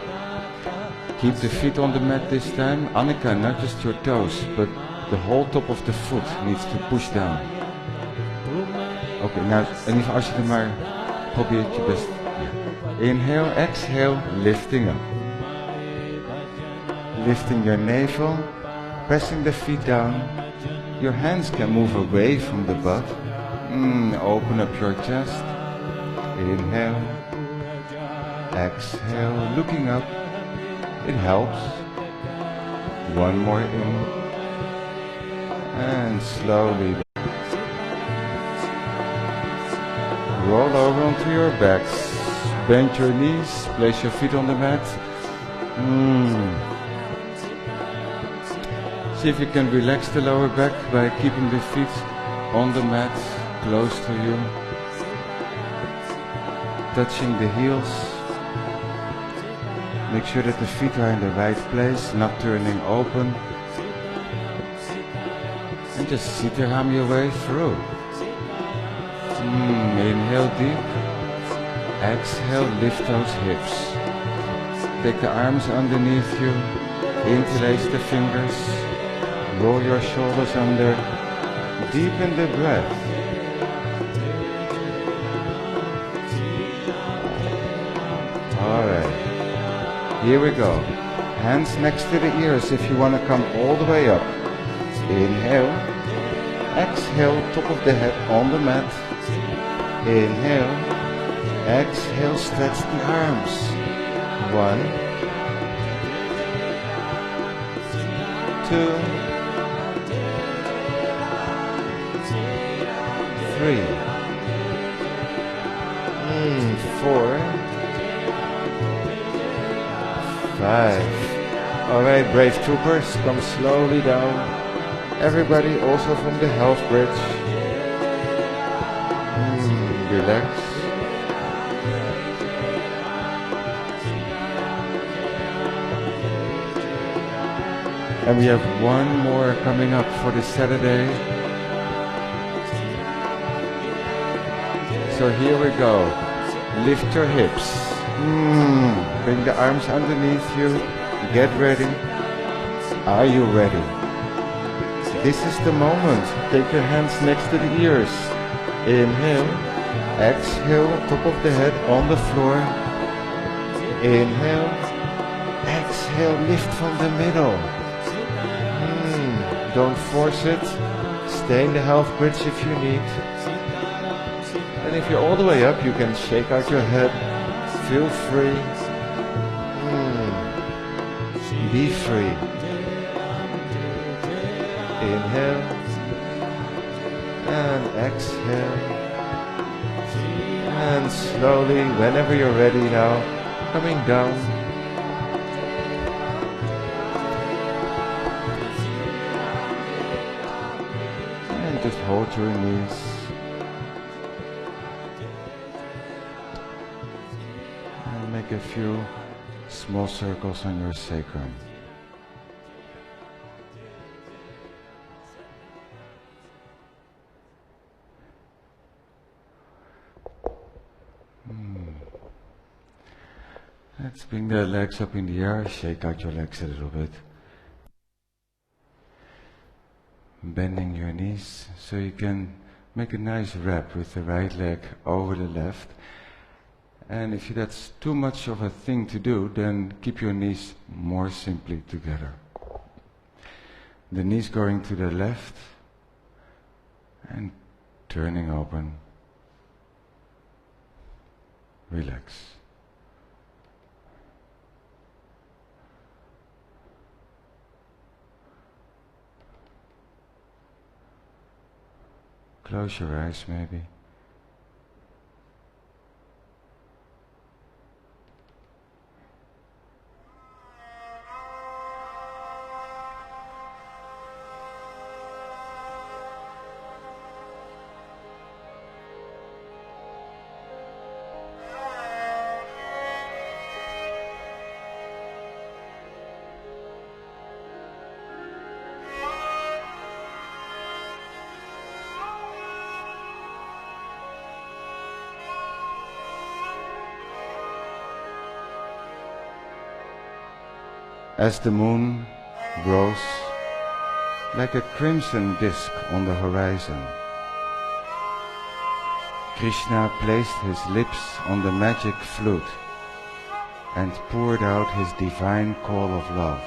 Keep the feet on the mat this time. Annika, not just your toes, but the whole top of the foot needs to push down. Oké, nou in ieder geval als je er maar probeert je best. Ja. Inhale, exhale, lifting up. Lifting your navel, pressing the feet down. Your hands can move away from the butt. Open up your chest. Inhale. Exhale, looking up. It helps. One more in. And slowly roll over onto your backs. Bend your knees. Place your feet on the mat. See if you can relax the lower back by keeping the feet on the mat, close to you, touching the heels. Make sure that the feet are in the right place, not turning open. And just sitarham your way through. Inhale deep. Exhale, lift those hips. Take the arms underneath you. Interlace the fingers. Roll your shoulders under. Deepen the breath. Alright. Here we go. Hands next to the ears if you want to come all the way up. Inhale. Exhale, top of the head on the mat. Inhale. Exhale, stretch the arms. 1, 2, 3, 4, 5. Alright, brave troopers, come slowly down. Everybody also from the health bridge. Relax. And we have one more coming up for this Saturday. So here we go. Lift your hips. Bring the arms underneath you. Get ready. Are you ready? This is the moment. Take your hands next to the ears. Inhale. Exhale, top of the head on the floor. Inhale. Exhale, lift from the middle. Don't force it. Stay in the health bridge if you need. And if you're all the way up, you can shake out your head. Feel free. Be free. Inhale. And exhale. And slowly, whenever you're ready now, coming down. Just hold your knees. And make a few small circles on your sacrum. Let's bring the legs up in the air. Shake out your legs a little bit. Bending your knees so you can make a nice wrap with the right leg over the left. And if that's too much of a thing to do, then keep your knees more simply together. The knees going to the left and turning open. Relax. Close your eyes maybe. As the moon grows like a crimson disk on the horizon, Krishna placed his lips on the magic flute and poured out his divine call of love.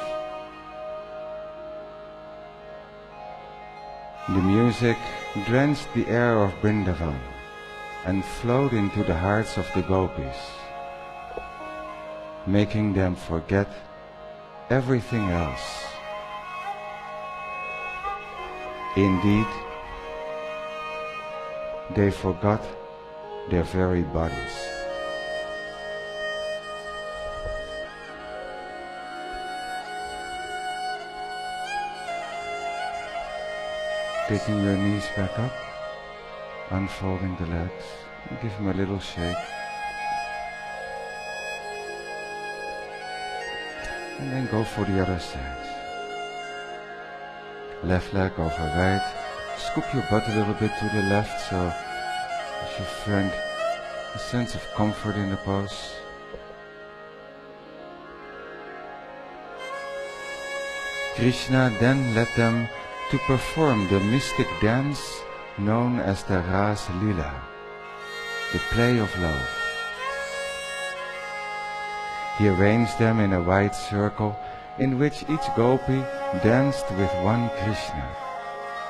The music drenched the air of Vrindavan and flowed into the hearts of the gopis, making them forget everything else. Indeed, they forgot their very bodies. Taking your knees back up, unfolding the legs, and give them a little shake. And then go for the other side. Left leg over right. Scoop your butt a little bit to the left so that you find a sense of comfort in the pose. Krishna then led them to perform the mystic dance known as the Ras Lila, the play of love. He arranged them in a wide circle in which each gopi danced with one Krishna,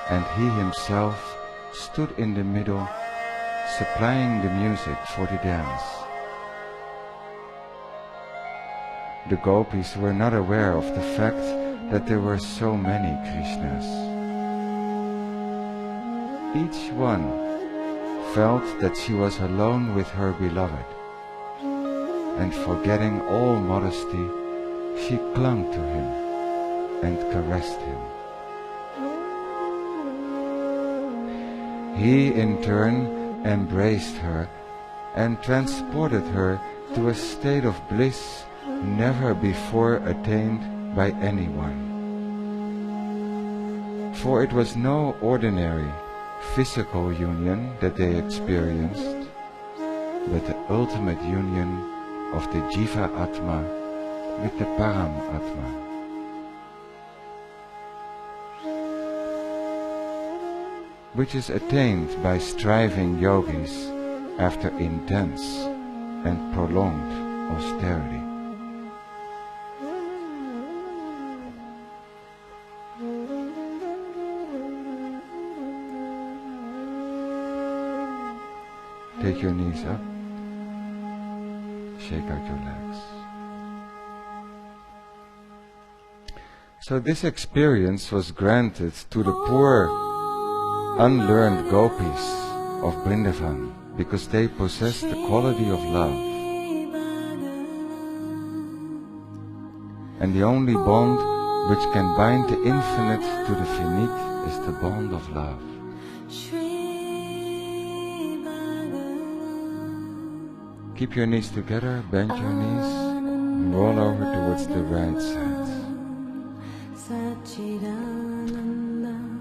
and he himself stood in the middle, supplying the music for the dance. The gopis were not aware of the fact that there were so many Krishnas. Each one felt that she was alone with her beloved, and forgetting all modesty, she clung to him and caressed him. He in turn embraced her and transported her to a state of bliss never before attained by anyone. For it was no ordinary physical union that they experienced, but the ultimate union of the Jiva Atma with the Param Atma. Which is attained by striving yogis after intense and prolonged austerity. Take your knees up, shake out your legs. So this experience was granted to the poor, unlearned gopis of Vrindavan because they possessed the quality of love. And the only bond which can bind the infinite to the finite is the bond of love. Keep your knees together, bend your knees, and roll over towards the right side.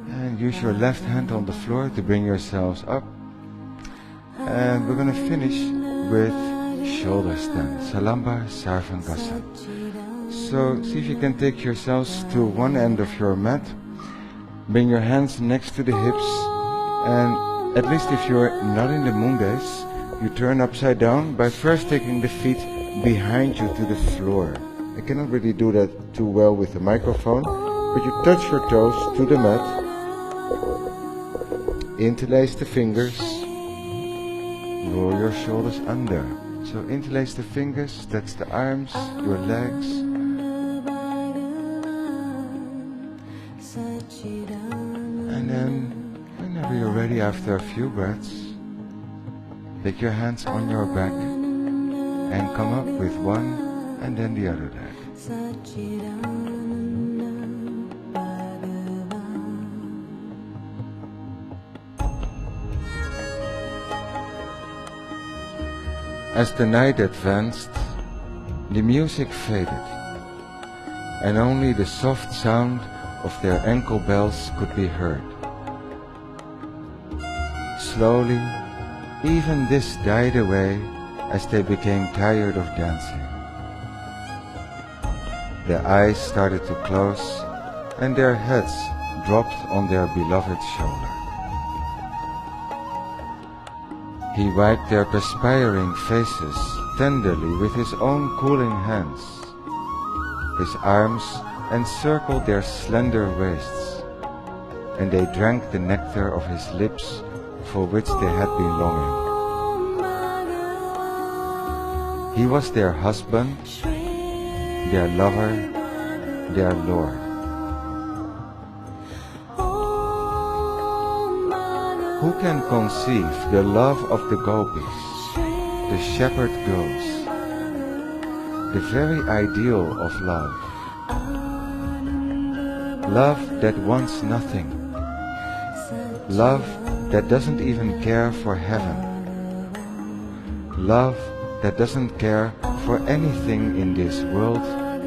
And use your left hand on the floor to bring yourselves up. And we're going to finish with shoulder stand, Salamba Sarvangasa. So see if you can take yourselves to one end of your mat. Bring your hands next to the hips, and at least if you're not in the moon gaze, you turn upside down by first taking the feet behind you to the floor. I cannot really do that too well with the microphone, but you touch your toes to the mat, interlace the fingers, roll your shoulders under. So interlace the fingers, that's the arms, your legs. And then, whenever you're ready after a few breaths, take your hands on your back and come up with one and then the other leg. As the night advanced, the music faded, and only the soft sound of their ankle bells could be heard. Slowly, even this died away as they became tired of dancing. Their eyes started to close and their heads dropped on their beloved's shoulder. He wiped their perspiring faces tenderly with his own cooling hands. His arms encircled their slender waists, and they drank the nectar of his lips for which they had been longing. He was their husband, their lover, their lord. Who can conceive the love of the gopis, the shepherd girls, the very ideal of love? Love that wants nothing, Love that doesn't even care for heaven. Love that doesn't care for anything in this world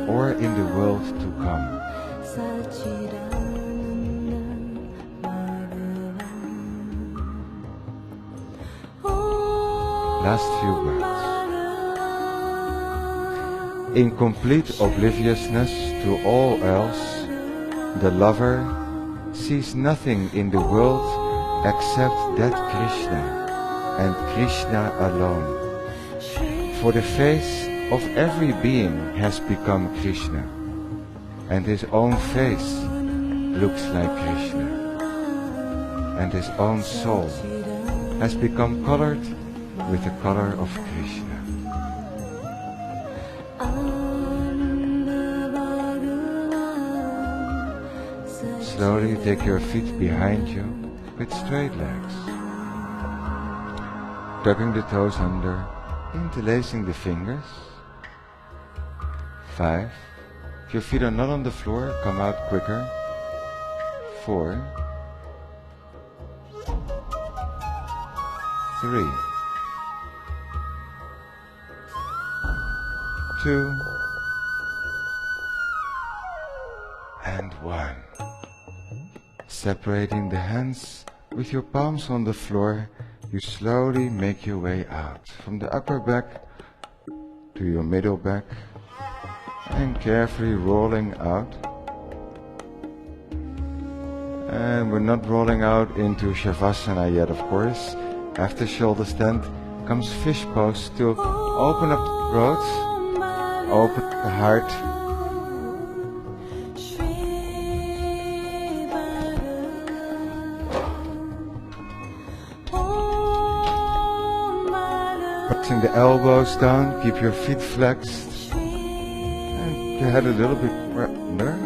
or in the world to come. Last few breaths. In complete obliviousness to all else, the lover sees nothing in the world except that Krishna, and Krishna alone. For the face of every being has become Krishna, and his own face looks like Krishna, and his own soul has become colored with the color of Krishna. Slowly take your feet behind you with straight legs, tucking the toes under, interlacing the fingers. 5. If your feet are not on the floor, come out quicker. 4. 3. 2. And 1. Separating the hands with your palms on the floor, you slowly make your way out from the upper back to your middle back and carefully rolling out. And we're not rolling out into Shavasana yet, of course. After shoulder stand comes fish pose to open up the throat, open the heart. Pressing the elbows down, keep your feet flexed, and your head a little bit more under.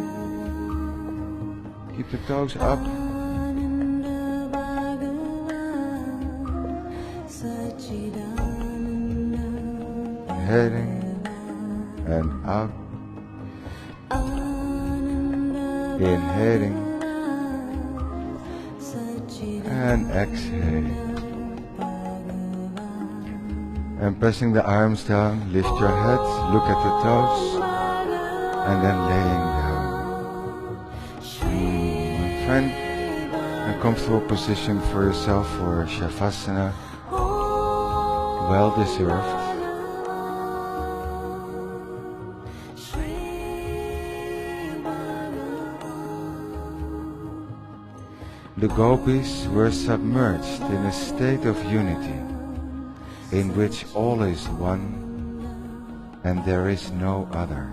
Keep the toes up. Heading and out. Inhaling and exhaling. And pressing the arms down, lift your head, look at the toes, and then laying down. Find a comfortable position for yourself for Shavasana, well deserved. The gopis were submerged in a state of unity, in which all is one and there is no other.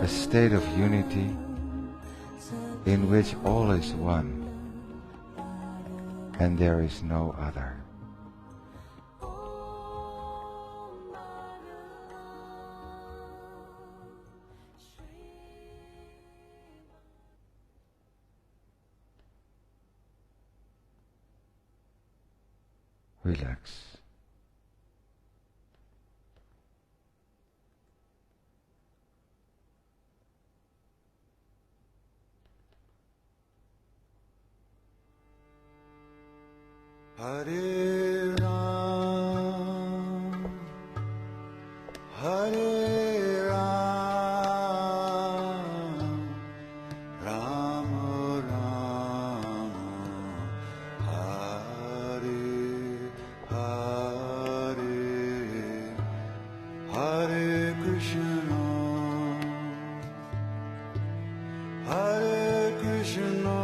A state of unity in which all is one and there is no other. Relax. Hare Ram, Hare Ram, Ram Ram, Hare Hare, Hare Krishna, Hare Krishna,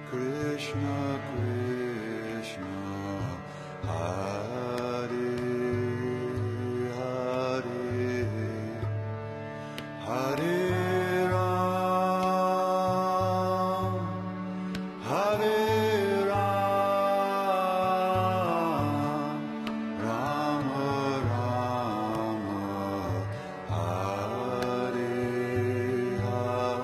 Krishna Krishna, Hare Hare, Hare Ram, Hare Ram, Ram Ram, Hare Hare.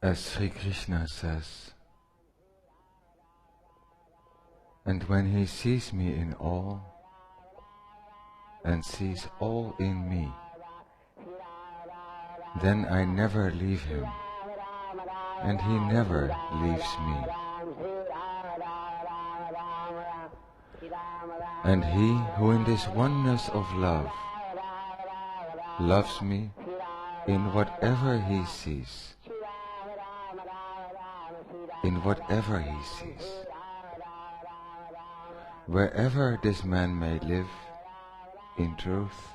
As Sri Krishna says, and when he sees me in all, and sees all in me, then I never leave him, and he never leaves me. And he who in this oneness of love loves me in whatever he sees, in whatever he sees, wherever this man may live, in truth,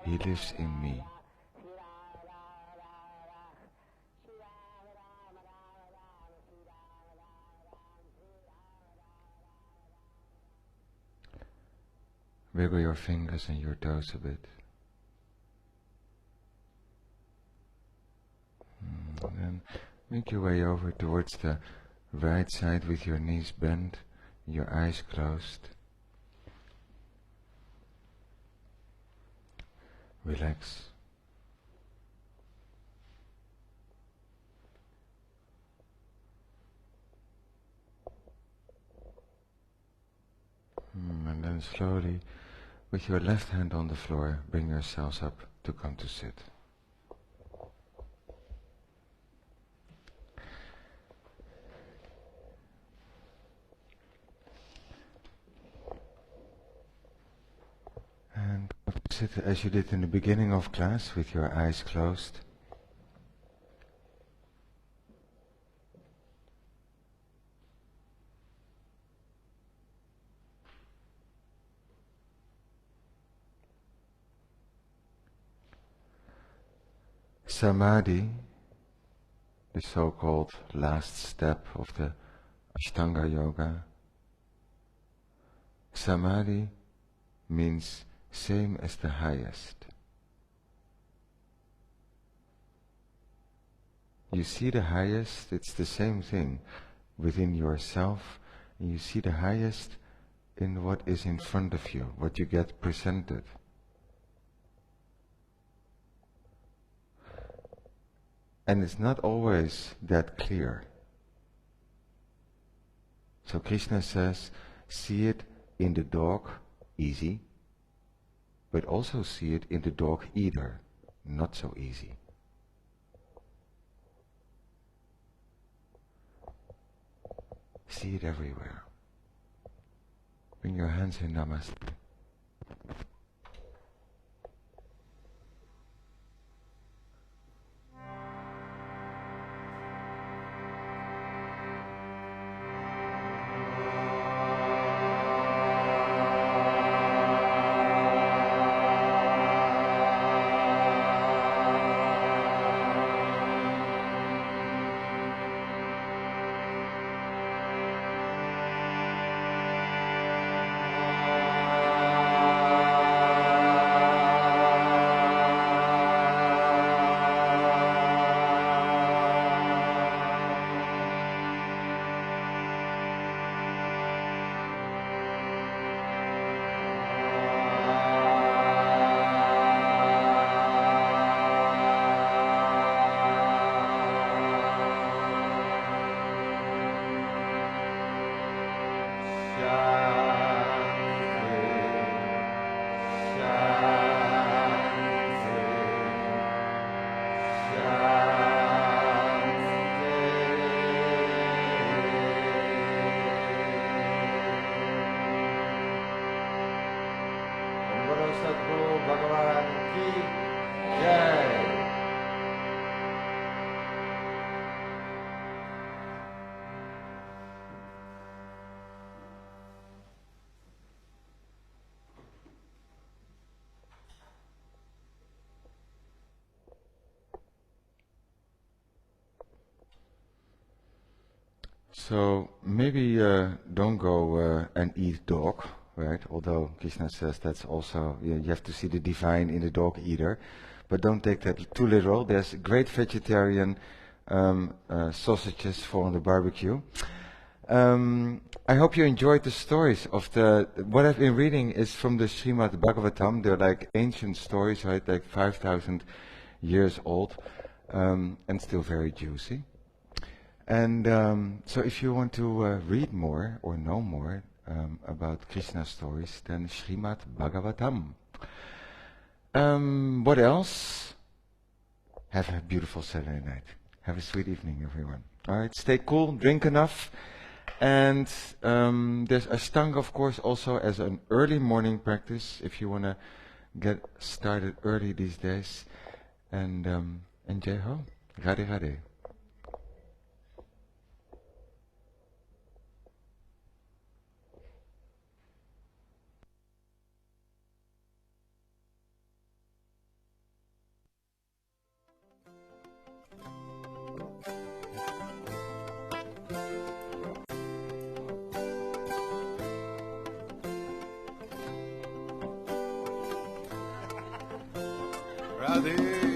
he lives in me. Wiggle your fingers and your toes a bit. And then make your way over towards the right side with your knees bent, your eyes closed. Relax. And then slowly, with your left hand on the floor, bring yourselves up to come to sit. And sit as you did in the beginning of class, with your eyes closed. Samadhi, the so-called last step of the Ashtanga Yoga. Samadhi means same as the highest. You see the highest, it's the same thing within yourself, and you see the highest in what is in front of you, what you get presented. And it's not always that clear. So Krishna says, see it in the dog, easy, but also see it in the dog eater, not so easy. See it everywhere. Bring your hands in Namaste. So maybe don't go and eat dog, right? Although Krishna says that's also, you have to see the divine in the dog eater. But don't take that too literal. There's great vegetarian sausages for on the barbecue. I hope you enjoyed the stories of what I've been reading is from the Srimad Bhagavatam. They're like ancient stories, right? Like 5,000 years old, and still very juicy. And so if you want to read more or know more about Krishna stories, then Srimad Bhagavatam. What else? Have a beautiful Saturday night. Have a sweet evening, everyone. All right, stay cool, drink enough. And there's Ashtanga, of course, also as an early morning practice if you want to get started early these days. And Jai Ho, Radhe Radhe. Radhe